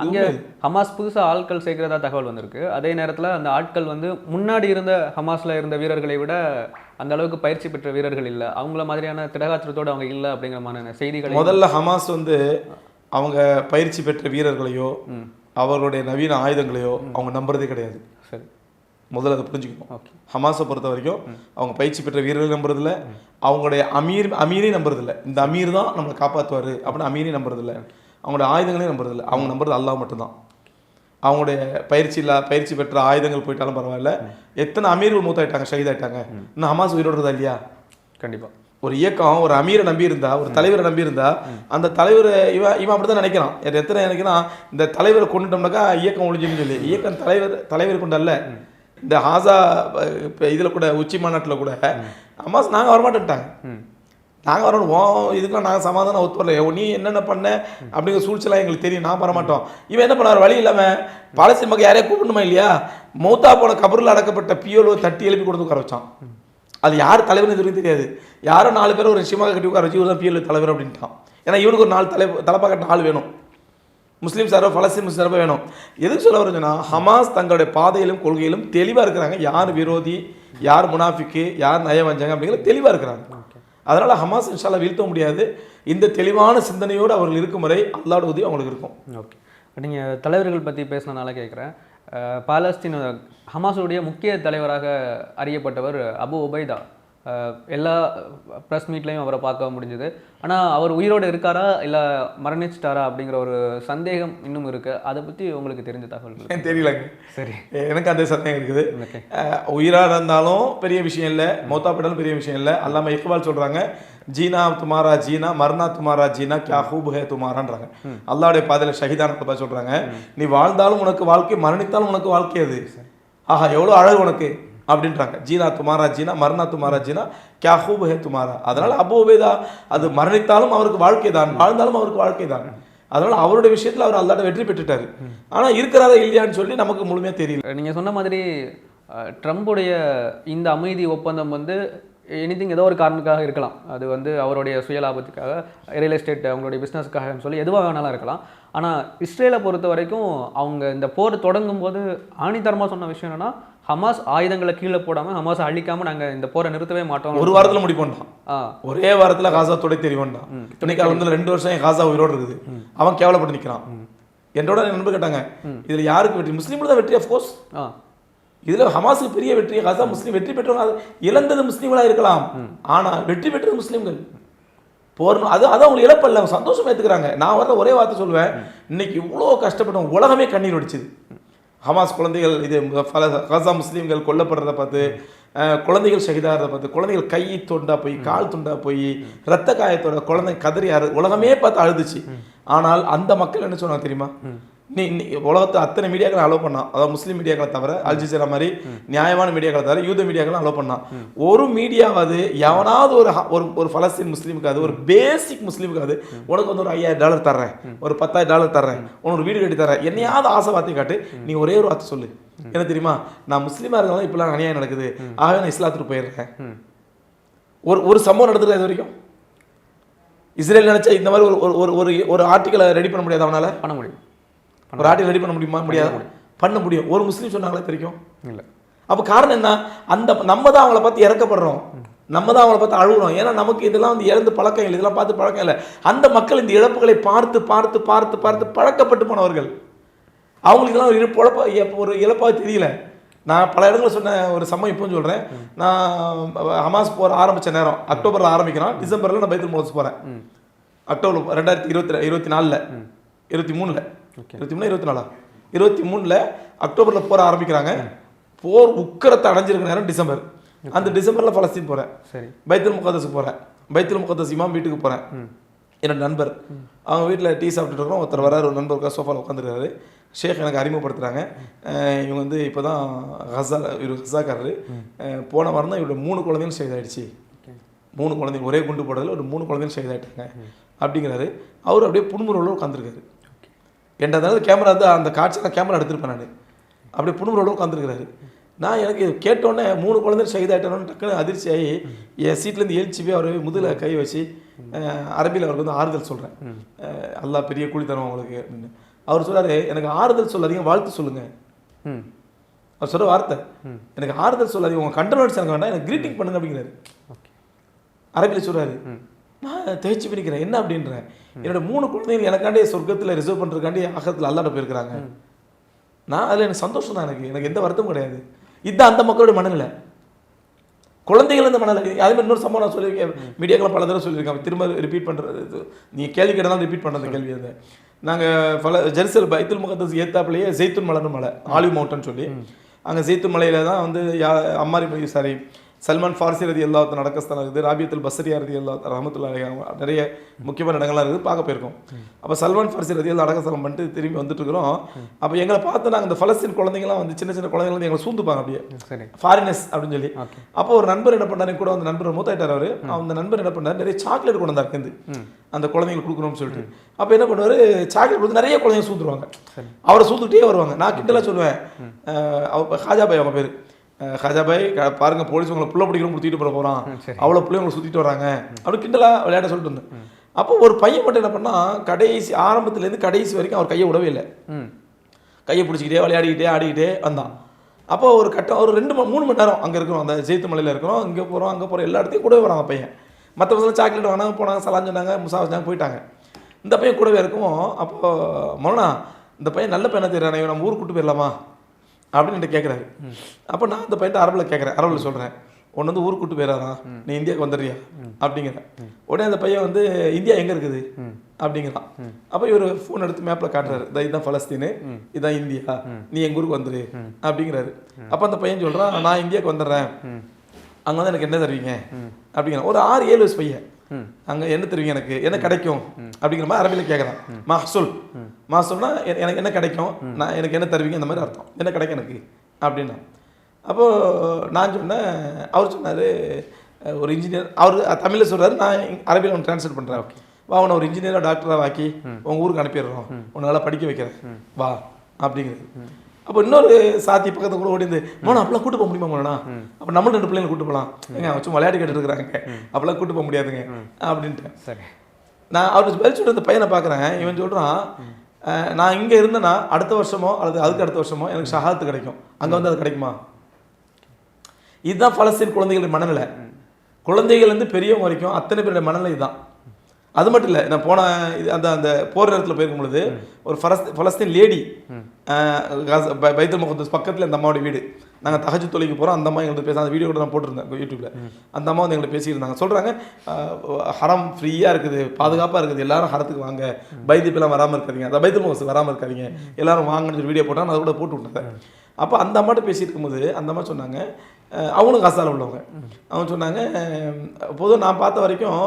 அங்கே ஹமாஸ் புதுசாக ஆட்கள் சேர்க்கிறதா தகவல் வந்திருக்கு. அதே நேரத்தில் அந்த ஆட்கள் வந்து முன்னாடி இருந்த ஹமாஸில் இருந்த வீரர்களை விட அந்த அளவுக்கு பயிற்சி பெற்ற வீரர்கள் இல்லை, அவங்கள மாதிரியான திடகாத்திரத்தோடு அவங்க இல்லை அப்படிங்கிற மாதிரி செய்திகள். முதல்ல ஹமாஸ் வந்து அவங்க பயிற்சி பெற்ற வீரர்களையோ அவர்களுடைய நவீன ஆயுதங்களையோ அவங்க நம்புறதே கிடையாது. சரி, முதல்ல அதை புரிஞ்சுக்கணும். ஹமாஸை பொறுத்த வரைக்கும் அவங்க பயிற்சி பெற்ற வீரர்கள் நம்புறதில்ல, அவங்களுடைய அமீரையும் நம்புறதில்லை. இந்த அமீர் தான் நம்மளை காப்பாற்றுவார் அப்படின்னு அமீரையும் நம்புறதில்லை, அவங்களோட ஆயுதங்களையும் நம்புறதில்லை. அவங்க நம்புறது அல்லாஹ் மட்டும்தான். அவங்களுடைய பயிற்சி பெற்ற ஆயுதங்கள் போயிட்டாலும் பரவாயில்ல. எத்தனை அமீர்கள் மூத்தாயிட்டாங்க, ஷஹீதாயிட்டாங்க, இன்னும் ஹமாஸ் உயிரோடுறதா இல்லையா? கண்டிப்பாக ஒரு இயக்கம் ஒரு அமீரை நம்பி இருந்தா, ஒரு தலைவரை நம்பி இருந்தா, அந்த தலைவரை இவன் அப்படிதான் நினைக்கிறான். எத்தனை நினைக்கிறான், இந்த தலைவரை கொண்டுட்டோம்னாக்கா இயக்கம் ஒழிஞ்சுன்னு சொல்லி. இயக்கம் தலைவர் கொண்டு அல்ல. இந்த ஹாசா இதில் கூட உச்சி மாநாட்டில் கூட ஹமாஸ் நாங்கள் வரமாட்டேன்ட்டாங்க. நாங்கள் வரணும், இதுக்கெல்லாம் நாங்கள் சமாதானம் ஒத்து வரல, நீ என்னென்ன பண்ண அப்படிங்கிற சூழ்ச்சிலாம் எங்களுக்கு தெரியும், நான் வரமாட்டோம். இவன் என்ன பண்ணார், வழி இல்லாமல் பாலஸ்தீன் மக்கள் யாரையா கூப்பிடணுமா இல்லையா, மௌத்தா போன கபரில் அடக்கப்பட்ட பியோலோ தட்டி எழுப்பி கொடுத்து உட்கார வச்சான். அது யார் தலைவர்னு இதுவரைக்கும் தெரியாது. யாரோ 4 பேர் ஒரு நிச்சயமாக கட்டி உட்கார வச்சு இவர் தான் பிஎல் தலைவர் அப்படின்ட்டான். ஏன்னா இவனுக்கு ஒரு 4 தலைப்பாக கட்டின ஆள் வேணும், முஸ்லீம் சார்பாக பலஸ்தீன் முஸ்லீம் சார்பாக வேணும். எதுக்கு சொல்ல வருதுன்னா, ஹமாஸ் தங்களுடைய பாதையிலும் கொள்கையிலும் தெளிவாக இருக்கிறாங்க. யார் விரோதி, யார் முனாஃபிக்கு, யார் நயவஞ்சங்க அப்படிங்கிறது தெளிவாக இருக்கிறாங்க. அதனால் ஹமாஸ் இன்ஷால்லா வீழ்த்த முடியாது. இந்த தெளிவான சிந்தனையோடு அவர்கள் இருக்கும் வரை அல்லாஹ்வோட உதவி அவங்களுக்கு இருக்கும். ஓகே, நீங்கள் தலைவர்கள் பற்றி பேசினனால கேட்குறேன். பாலஸ்தீன ஹமாஸுடைய முக்கிய தலைவராக அறியப்பட்டவர் அபு உபைதா எல்லா ப்ரெஸ் மீட்லையும் அவரை பார்க்க முடிஞ்சுது. ஆனால் அவர் உயிரோடு இருக்காரா இல்லை மரணிச்சிட்டாரா அப்படிங்கிற ஒரு சந்தேகம் இன்னும் இருக்கு. அதை பற்றி உங்களுக்கு தெரிஞ்ச தகவல்கள்? தெரியலங்க. சரி, எனக்கு அந்த சந்தேகம் இருக்குது. ஓகே. உயிராக இருந்தாலும் பெரிய விஷயம் இல்லை, மௌத்தா போயிட்டாலும் பெரிய விஷயம் இல்லை. அல்லாம இக்பால் சொல்கிறாங்க, ஜீனா துமாரா ஜீனா மர்னா துமாரா ஜீனா கியா ஹூப் ஹே துமாரான்றாங்க. அல்லாவுடைய பாதையில் ஷஹீதான சொல்கிறாங்க, நீ வாழ்ந்தாலும் உனக்கு வாழ்க்கை, மரணித்தாலும் உனக்கு வாழ்க்கை. அது ஆஹா எவ்வளோ அழகு உனக்கு அப்படின்றாங்க. ஜீனா துமாரா ஜீனா மர்னா துமாரா ஜீனா கியா ஹூப் ஹே துமாரா. அதனால் அபூ உபைதா அது மரணித்தாலும் அவருக்கு வாழ்க்கை தான், வாழ்ந்தாலும் அவருக்கு வாழ்க்கை தான். அதனால அவருடைய விஷயத்தில் அவர் அல்லாட்ட வெற்றி பெற்றுட்டாரு. ஆனால் இருக்கிறாரா இல்லையான்னு சொல்லி நமக்கு முழுமையாக தெரியல. நீங்கள் சொன்ன மாதிரி ட்ரம்புடைய இந்த அமைதி ஒப்பந்தம் வந்து எனிதிங் ஏதோ ஒரு காரணத்துக்காக இருக்கலாம். அது வந்து அவருடைய சுயலாபத்துக்காக, ரியல் எஸ்டேட் அவங்களுடைய பிஸ்னஸுக்காக சொல்லி எதுவாக வேணாலும் இருக்கலாம். ஆனால் இஸ்ரேலை பொறுத்த வரைக்கும் அவங்க இந்த போர் தொடங்கும் போது ஆணித்தரமாக சொன்ன விஷயம் என்னன்னா, ஹமாஸ் ஆயுதங்களை கீழே போடாமல், ஹமாஸை அழிக்காமல் நாங்கள் இந்த போரை நிறுத்தவே மாட்டோம். ஒரு வாரத்தில் முடிப்போம்டான். ஒரே வாரத்தில் காசா தொலை தெரியும்டான். இன்னைக்கு வந்து 2 வருஷம் என் காசா உயிரோடு இருக்குது. அவன் கேவலப்பட்டு நிற்கிறான். என்னோட நண்பர் கேட்டாங்க, இதில் யாருக்கு வெற்றி? முஸ்லீம்ல தான் வெற்றி. அஃப்கோர்ஸ் இதில் ஹமாஸுக்கு பெரிய வெற்றி. காசா முஸ்லீம் வெற்றி பெற்றவங்க, இழந்தது முஸ்லீம்களாக இருக்கலாம், ஆனால் வெற்றி பெற்றது முஸ்லீம்கள். போறணும் அது அவங்களுக்கு இழப்பல்ல, அவங்க சந்தோஷமா ஏற்றுக்கிறாங்க. நான் வர ஒரே வார்த்தை சொல்லுவேன், இன்னைக்கு இவ்வளோ கஷ்டப்பட்டவங்க உலகமே கண்ணீர் வடிச்சுது. ஹமாஸ் குழந்தைகள் இது காசா முஸ்லீம்கள் கொல்லப்படுறத பார்த்து, குழந்தைகள் ஷஹீதாகிறத பார்த்து, குழந்தைகள் கை துண்டா போய் கால் துண்டா போய் ரத்த காயத்தோட குழந்தை கதறி உலகமே பார்த்து அழுதுச்சு. ஆனால் அந்த மக்கள் என்ன சொன்னாங்க தெரியுமா? நீ உலகத்தை அத்தனை மீடியாக்களை அலோவ் பண்ணான், அதாவது முஸ்லீம் மீடியாக்களை தவிர, அல் ஜஸீரா மாதிரி நியாயமான மீடியாக்களை தவிர யூத மீடியாக்களை அலோவ் பண்ணான். ஒரு மீடியாவது எவனாவது ஒரு பலஸ்தீன் முஸ்லீமுக்காவது, ஒரு பேசிக் முஸ்லீமுக்காவது, உனக்கு வந்து ஒரு $5000 தர்றேன், ஒரு $10,000 தர்றேன், உனக்கு வீடு கட்டி தரேன், என்னையாவது ஆசை வார்த்தை காட்டு, நீ ஒரே ஒரு வார்த்தை சொல்லு, என்ன தெரியுமா? நான் முஸ்லீமாக இருந்தாலும் இப்பெல்லாம் அநியாயம் நடக்குது, ஆகவே நான் இஸ்லாத்துக்கு போயிடுறேன். ஒரு சம்பவம் நடத்துறது இது வரைக்கும் இஸ்ரேல் நினைச்சா இந்த மாதிரி ஒரு ஆர்டிக்கலை ரெடி பண்ண முடியாது. அவனால பண்ண முடியும். ஒரு ஆர்டிகல் ரெடி பண்ண முடியுமா? முடியாது. பண்ண முடியும். ஒரு முஸ்லீம் சொன்னாங்களே தெரியும் இல்லை. அப்போ காரணம் என்ன? நம்ம தான் அவங்கள பார்த்து இறக்கப்படுறோம், நம்ம தான் அவங்கள பார்த்து அழுகுறோம். ஏன்னா நமக்கு இதெல்லாம் வந்து இழந்து பழக்கம் இல்லை, இதெல்லாம் பார்த்து பழக்கம் இல்லை. அந்த மக்கள் இந்த இழப்புகளை பார்த்து பார்த்து பார்த்து பார்த்து பழக்கப்பட்டு போனவர்கள். அவங்களுக்கெல்லாம் ஒரு இழப்பாக தெரியல. நான் பல இடங்களில் சொன்ன ஒரு சம்பவம் இப்போ சொல்கிறேன். நான் ஹமாஸ் போகிற ஆரம்பித்த நேரம் அக்டோபரில் ஆரம்பிக்கிறோம், டிசம்பரில் நான் பைத்துல் முகதஸ் போகிறேன். அக்டோபர் 2024 23 அக்டோபரில் போற ஆரம்பிக்கிறாங்க. போர் உக்கரத்தை அடைஞ்சிருக்க நேரம் டிசம்பர். அந்த டிசம்பரில் பலஸ்தீன் போகிறேன், பைத்துல் முகதஸுக்கு போகிறேன். பைத்துல் முகதஸ் இமாம் வீட்டுக்கு போகிறேன். என்னோட நண்பர் அவங்க வீட்டில் டீ சாப்பிட்டுட்டு இருக்கிறோம். ஒருத்தர் வராரு, ஒரு நண்பருக்காக சோஃபாவில் உட்காந்துருக்காரு. ஷேக் எனக்கு அறிமுகப்படுத்துகிறாங்க. இவங்க வந்து இப்போ தான் ஹசாக்காரரு. போன வாரம் தான் இவரோட 3 குழந்தைகள் ஷஹீதாயிடுச்சு. 3 குழந்தைங்க ஒரே குண்டு போடுறதுல ஒரு 3 குழந்தைகள் ஷஹீதாயிட்டாங்க அப்படிங்கிறாரு. அவர் அப்படியே புன்முறுவலோடு உட்காந்துருக்காரு. என்றதால கேமரா வந்து அந்த காட்சி நான் கேமரா எடுத்துருப்பேன். நான் அப்படியே புன்முறுவலோடு உட்காந்துருக்கிறாரு. நான் எனக்கு கேட்டோன்னே 3 குழந்தைகள் ஷஹீதாயிட்டோன்னு டக்குன்னு அதிர்ச்சி ஆகி என் சீட்லேருந்து எழுச்சி போய் அவரை முதுகில் கை வச்சு அரபியில் அவருக்கு வந்து ஆறுதல் சொல்கிறேன். அல்லாஹ் பெரிய கூலி தரும் அவங்களுக்கு அப்படின்னு. அவர் சொல்கிறாரு, எனக்கு ஆறுதல் சொல்லாதீங்க, வாழ்த்து சொல்லுங்கள். அவர் சொல்கிற வார்த்தை, எனக்கு ஆறுதல் சொல்லாதீங்க, உங்கள் கண்டனோட்ஸ் எனக்கு வேண்டாம், எனக்கு க்ரீட்டிங் பண்ணுங்க அப்படிங்கிறாரு. அரபியில் சொல்கிறாரு. நான் தேய்ச்சி பிடிக்கிறேன். என்ன அப்படின்றேன், என்னோட 3 குழந்தைகள் எனக்காண்டி சொர்க்கத்தில் ரிசர்வ் பண்ணுறதுக்காண்டி ஆகத்தில் அல்லாட்ட போயிருக்கிறாங்க. நான் அதில் எனக்கு சந்தோஷம் தான், எனக்கு எந்த வருத்தமும் கிடையாது. இதுதான் அந்த மக்களுடைய மனநிலை, குழந்தைகள் இந்த மனநிலை. அதே மாதிரி இன்னொரு சம்பவம் நான் சொல்லியிருக்கேன், மீடியாக்கெல்லாம் பல தடவை சொல்லியிருக்கேன், திரும்ப ரிப்பீட் பண்ணுறது. நீங்கள் கேள்வி கேட்டாலும் ரிப்பீட் பண்ணுறது கேள்வி. அது நாங்கள் ஜெருசலேம் பைத்துல் முகதஸ் ஏத்தாப்புலேயே ஜெய்துன் மலைன்னு மலை, ஆலிவ் மவுண்டன் சொல்லி, அங்கே ஜெய்துன் மலையில் தான் வந்து சல்மான் ஃபார்சி ரதி எல்லாத்த நடக்கஸ்தான் இருக்குது, ராபியத்துல் பஸ்ரியா ரதி எல்லா ரஹமத்துல்லாஹி நிறைய முக்கியமான இடங்கள்லாம் இருக்குது, பார்க்க போயிருக்கோம். அப்போ சல்மான் ஃபார்சி ரதி எல்லாம் அடக்கஸ்தலம் பண்ணிட்டு திரும்பி வந்துட்டு இருக்கிறோம். அப்போ எங்களை பார்த்து நாங்கள் இந்த பலஸ்தீன் குழந்தைங்களாம் வந்து சின்ன சின்ன குழந்தைங்க வந்து எங்களை சூந்துப்பாங்க அப்படியே, ஃபாரினர்ஸ் அப்படின்னு சொல்லி. அப்போ ஒரு நண்பர் என்ன பண்ணாரு, கூட அந்த நண்பர் மூத்தாயிட்டார். அவர் அந்த நண்பர் என்ன பண்ணார், நிறைய சாக்லேட் கொண்டு வந்தார் இருந்து அந்த குழந்தைங்களுக்கு கொடுக்கணும்னு சொல்லிட்டு. அப்போ என்ன பண்ணுவார், சாக்லேட் கொடுத்து நிறைய குழந்தைங்க சூந்துருவாங்க, அவரை சூந்துக்கிட்டே வருவாங்க. நான் கிண்டலாக சொல்லுவேன், ஹாஜா பாய் அவங்க பேர், ஹாஜா பாய் பாருங்க போலீஸ் உங்களை புள்ள பிடிக்கணும் கொடுத்துட்டு போகிறான், அவ்வளோ பிள்ளைங்க உங்களை சுற்றிட்டு வராங்க அப்படி கிண்டலாக விளையாட சொல்லிட்டு இருந்தேன். அப்போ ஒரு பையன் மட்டும் என்ன பண்ணால், கடைசி ஆரம்பத்துலேருந்து கடைசி வரைக்கும் அவர் கையை விடவே இல்லை, கையை பிடிச்சிக்கிட்டே விளையாடிக்கிட்டே ஆடிக்கிட்டே வந்தான். அப்போ ஒரு கட்டம் ஒரு 2-3 மணி நேரம் அங்கே இருக்கிறோம், அந்த ஜெய்து மலையில் இருக்கிறோம், இங்கே போகிறோம் அங்கே போகிறோம், எல்லா இடத்தையும் கூடவே வராங்க பையன். மற்ற பசங்க சாக்லேட் வாங்கினாங்க, போனாங்க, சலான் சொன்னாங்க, முசா வச்சாங்க, போயிட்டாங்க. இந்த பையன் கூடவே இருக்கும். அப்போ மௌனா இந்த பையன் நல்ல பையனை தெரியானே, நம்ம ஊருக்கு கூட்டு போயிடலாமா அப்படின்னு கேட்குறாரு. அப்போ நான் அந்த பையன் அரபில் கேட்குறேன், அரபில் சொல்கிறேன், உன்னை வந்து ஊருக்கு கூட்டு போயிடாதான், நீ இந்தியாவுக்கு வந்துடுறியா அப்படிங்கிற. உடனே அந்த பையன் வந்து இந்தியா எங்கே இருக்குது அப்படிங்கிறான். அப்போ இவர் ஃபோன் எடுத்து மேப்பில் காட்டுறாரு, இதுதான் பலஸ்தீனு, இதுதான் இந்தியா, நீ எங்கள் ஊருக்கு வந்துடு அப்படிங்கிறாரு. அப்போ அந்த பையன் சொல்கிறான், நான் இந்தியாவுக்கு வந்துடுறேன், அங்கே வந்து எனக்கு என்ன தருவீங்க அப்படிங்கிற. ஒரு 6-7 வயசு பையன், அங்கே என்ன தருவீங்க, எனக்கு என்ன கிடைக்கும் அப்படிங்கிற மாதிரி அரபியில் கேட்குறான். மஹ்சூல்னா எனக்கு என்ன கிடைக்கும், நான் எனக்கு என்ன தருவீங்க, இந்த மாதிரி அர்த்தம், என்ன கிடைக்கும் எனக்கு அப்படின்னா. அப்போது நான் சொன்னேன், அவர் சொன்னார் ஒரு இன்ஜினியர், அவர் தமிழில் சொல்கிறாரு, நான் அரபியில் ஒன்று ட்ரான்ஸ்லேட் பண்ணுறேன். ஓகே வா, உன்னை ஒரு இன்ஜினியராக டாக்டராக ஆக்கி உங்கள் ஊருக்கு அனுப்பிடுறோம், உன்னை நல்லா படிக்க வைக்கிறேன் வா அப்படிங்கிறது. அப்போ இன்னொரு சாத்தி பக்கத்தை கூட ஓடிந்து, மோனா அப்பெல்லாம் கூட்டு போக முடியுமா மோனா, அப்போ நம்ம 2 பிள்ளைங்களை கூட்டு போகலாம், ஏங்க வச்சு விளையாட்டு கேட்டு இருக்கிறாங்க, அப்பெல்லாம் கூட்டு போக முடியாதுங்க அப்படின்ட்டு. சரி, நான் அவருக்கு பதில் சொல்லிட்டு அந்த பையனை பார்க்குறேன். இவன் சொல்கிறான், நான் இங்கே இருந்தேன்னா அடுத்த வருஷமோ அல்லது அதுக்கு அடுத்த வருஷமோ எனக்கு ஷஹாத்து கிடைக்கும், அங்கே வந்து அது கிடைக்குமா? இதுதான் பலஸ்தீன் குழந்தைகளுடைய மனநிலை. குழந்தைகள் வந்து பெரியவங்க வரைக்கும் அத்தனை பேருடைய மனநிலை இதுதான். அது மட்டும் இல்லை, நான் போன அந்த போர் நேரத்தில் போயிருக்கும் பொழுது ஒரு பலஸ்தீன் லேடி பைத்துல் முகத்தஸ் பக்கத்தில் இந்த அம்மாவோட வீடு, நாங்கள் தஹஜ்ஜுத் தொழுகைக்கு போகிறோம், அந்த அம்மா எங்களுக்கு பேச, அந்த வீடியோ கூட நான் போட்டிருந்தேன் யூடியூப்பில். அந்த அம்மா வந்து எங்களுக்கு பேசியிருந்தாங்க. சொல்கிறாங்க, ஹரம் ஃப்ரீயாக இருக்குது, பாதுகாப்பாக இருக்குது, எல்லாரும் ஹரத்துக்கு வாங்க, பைத்துலாம் வராமல் இருக்காதீங்க, அந்த பைத்துல் முகத்தஸ் வராமல் இருக்காதீங்க, எல்லாரும் வாங்கன்னு சொல்லி வீடியோ போட்டாங்க. அதை கூட போட்டு விட்டேன். அப்போ அந்த அம்மாட்ட பேசிட்டு இருக்கும்போது அந்த அம்மா சொன்னாங்க, அவங்களும் காசால் உள்ளவங்க, அவங்க சொன்னாங்க, பொதுவாக நான் பார்த்த வரைக்கும்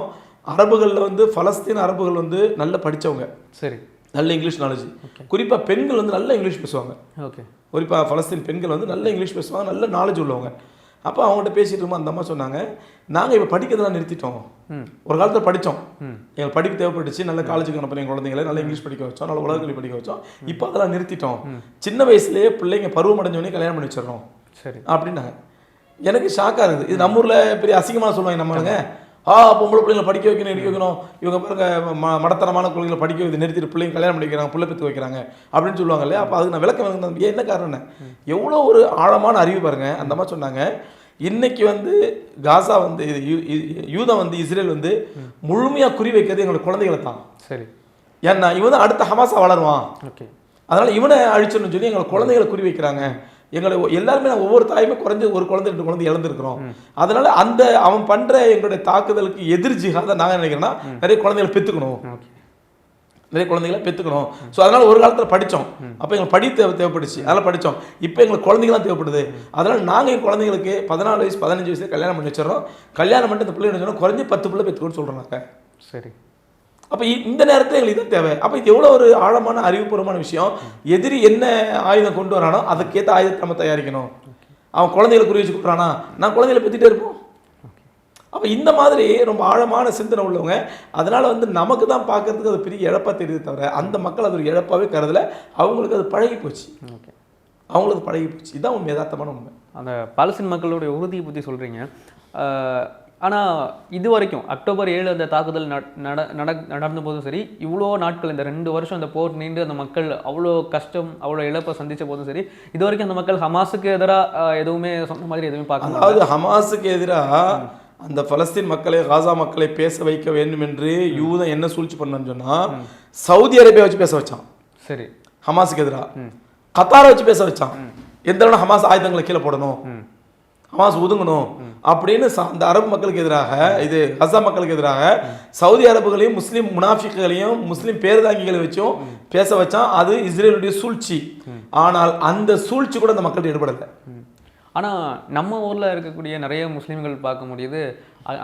அரபுகளில் வந்து பலஸ்தீன் அரபுகள் வந்து நல்ல படித்தவங்க, சரி, நல்ல இங்கிலீஷ் நாலேஜ், குறிப்பாக பெண்கள் வந்து நல்ல இங்கிலீஷ் பேசுவாங்க. ஓகே, குறிப்பாக பலஸ்தீன் பெண்கள் வந்து நல்ல இங்கிலீஷ் பேசுவாங்க, நல்ல நாலேஜ் உள்ளவங்க. அப்போ அவங்கள்ட்ட பேசிட்டு இருக்கும்போது அந்த அம்மா சொன்னாங்க, நாங்கள் இப்போ படிக்கிறதெல்லாம் நிறுத்திட்டோம், ஒரு காலத்தில் படித்தோம், எங்களுக்கு படிக்க தேவைப்பட்டுச்சு, நல்ல காலேஜுக்கு அனுப்புற எங்கள் குழந்தைங்களை நல்லா இங்கிலீஷ் படிக்க வச்சோம், நல்ல உலகங்களை படிக்க வச்சோம், இப்போ அதெல்லாம் நிறுத்திட்டோம், சின்ன வயசுலேயே பிள்ளைங்க பருவம் அடைஞ்சோடனே கல்யாணம் பண்ணி வச்சிடறோம், சரி அப்படின்னாங்க. எனக்கு ஷாக்காக இருக்குது. இது நம்ம ஊரில் பெரிய அசிங்கமாக சொல்லுவாங்க நம்மளுங்க, பொம்பளை பிள்ளைங்களை படிக்க வைக்கணும், எடுக்க வைக்கணும், இவங்க பாருங்க மடத்தனமான குழந்தைகளை படிக்க வைத்து நிறுத்திட்டு பிள்ளைங்க கல்யாணம் பண்ணி வைக்கிறாங்க, பிள்ளை பெற்று வைக்கிறாங்க அப்படின்னு சொல்லுவாங்க இல்லையா. அப்போ அதுக்கு நான் விளக்கம் என்ன காரணம், எவ்வளோ ஒரு ஆழமான அறிவு பாருங்க. அந்த மாதிரி சொன்னாங்க, இன்னைக்கு வந்து காசா வந்து யூதம் வந்து இஸ்ரேல் வந்து முழுமையாக குறி வைக்கிறது எங்களோட குழந்தைகளை தான். சரி, ஏன்னா இவன் தான் அடுத்த ஹமாஸா வளருவான், ஓகே, அதனால் இவனை அழிச்சோன்னு சொல்லி எங்களை குழந்தைகளை குறி வைக்கிறாங்க. எங்களை எல்லாருமே நான் ஒவ்வொரு தாயுமே குறைஞ்ச ஒரு குழந்தை 2 குழந்தை இழந்திருக்கிறோம். அதனால அந்த அவன் பண்ற எங்களுடைய தாக்குதலுக்கு எதிர் ஜிஹாத நாங்கள் நினைக்கிறேன்னா நிறைய குழந்தைகளை பெற்றுக்கணும், நிறைய குழந்தைகளை பெற்றுக்கணும். ஸோ அதனால ஒரு காலத்தில் படித்தோம், அப்போ எங்களுக்கு படி தேவைப்பட்டுச்சு, அதெல்லாம் படித்தோம். இப்போ எங்களுக்கு குழந்தைங்களாம் தேவைப்படுது, அதனால் நாங்கள் எங்கள் குழந்தைங்களுக்கு 14 வயசு 15 வயசுல கல்யாணம் பண்ணி வச்சிடறோம். கல்யாணம் பண்ணிட்டு அந்த பிள்ளை சொன்னால் குறைஞ்சி 10 பிள்ளை பெற்றுக்கணும்னு சொல்கிறாங்க. சரி, அப்போ இந்த நேரத்தில் எங்களுக்கு இதான் தேவை. அப்போ இது எவ்வளோ ஒரு ஆழமான அறிவுபூர்வமான விஷயம். எதிரி என்ன ஆயுதம் கொண்டு வரானோ அதுக்கேற்ற ஆயுதத்தை நம்ம தயாரிக்கணும். அவன் குழந்தைகளை குறி வச்சு கொடுக்குறானா, நான் குழந்தைகளை பற்றிட்டே இருப்போம். அப்போ இந்த மாதிரி ரொம்ப ஆழமான சிந்தனை உள்ளவங்க. அதனால் வந்து நமக்கு தான் பார்க்கறதுக்கு அது பெரிய இழப்பாக தெரியுது தவிர அந்த மக்கள் அது ஒரு இழப்பாகவே கருதலை. அவங்களுக்கு அது பழகி போச்சு, அவங்களுக்கு பழகி போச்சு. இதுதான் உண்மை, யதார்த்தமான உண்மை. அந்த பாலஸ்தீன் மக்களுடைய உறுதியை பற்றி சொல்கிறீங்க. ஆனால் இது வரைக்கும் அக்டோபர் 7 அந்த தாக்குதல் நடந்த போதும் சரி, இவ்வளோ நாட்கள் இந்த 2 வருஷம் அந்த போர் நீண்டு அந்த மக்கள் அவ்வளோ கஷ்டம் அவ்வளோ இழப்பை சந்தித்த போதும் சரி, இது வரைக்கும் அந்த மக்கள் ஹமாஸுக்கு எதிராக எதுவுமே சொன்ன மாதிரி எதுவுமே பார்க்கணும். அதாவது ஹமாஸுக்கு எதிராக அந்த பலஸ்தீன் மக்களை, காசா மக்களை பேச வைக்க வேண்டும் என்று யூதன் என்ன சூழ்ச்சி பண்ணான்னு சொன்னால் சவுதி அரேபியா வச்சு பேச வச்சான். சரி, ஹமாஸுக்கு எதிராக கத்தாரை வச்சு பேச வச்சான். எந்த அளவு ஹமாஸ் ஆயுதங்களை கீழே போடணும், ஹமாஸ் ஒதுங்கணும் அப்படின்னு அந்த அரபு மக்களுக்கு எதிராக, இது கசா மக்களுக்கு எதிராக சவுதி அரபுகளையும் முஸ்லீம் முனாஃபிக்குகளையும் முஸ்லீம் பேர்தாங்கிகளை வச்சும் பேச வச்சான். அது இஸ்ரேலுடைய சூழ்ச்சி. ஆனால் அந்த சூழ்ச்சி கூட அந்த மக்கள்கிட்ட ஈடுபடலை. ஆனால் நம்ம ஊரில் இருக்கக்கூடிய நிறைய முஸ்லீம்கள் பார்க்க முடியுது,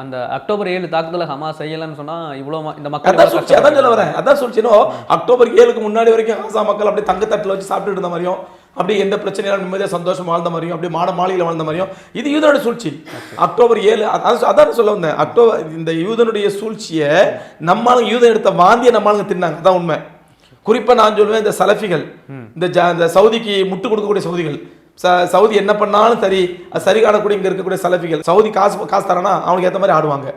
அந்த அக்டோபர் 7 தாக்குதலை ஹமாஸ் செய்யலன்னு சொன்னால் இவ்வளோ இந்த மக்கள் அதான் சொல்ல வரேன். அதான் சொல்லிச்சுனோ அக்டோபர் 7க்கு முன்னாடி வரைக்கும் காசா மக்கள் அப்படியே தங்கத்தட்டில் வச்சு சாப்பிட்டுட்டு இருந்த மாதிரியும், அப்படியே எந்த பிரச்சனையும் நிம்மதியாக சந்தோஷம் வாழ்ந்த மாதிரியும், அப்படியே மாளிகையில் வாழ்ந்த மாதிரியும், இது யூதனுடைய சூழ்ச்சி. அக்டோபர் 7 அதான் சொல்ல வந்தேன். அக்டோபர் இந்த யூதனுடைய சூழ்ச்சியை நம்மளுங்க யூதன் எடுத்த வாந்தியை நம்மளுங்க தின்னாங்க. அதான் உண்மை. குறிப்பாக நான் சொல்லுவேன், இந்த சலஃபிகள், இந்த சவுதிக்கு முட்டு கொடுக்கக்கூடிய சவுதிகள், சவுதி என்ன பண்ணாலும் சரி அது சரி காணக்கூடிய இங்கே இருக்கக்கூடிய சலஃபிகள், சவுதி காசு தரானா அவனுக்கு ஏற்ற மாதிரி ஆடுவாங்க.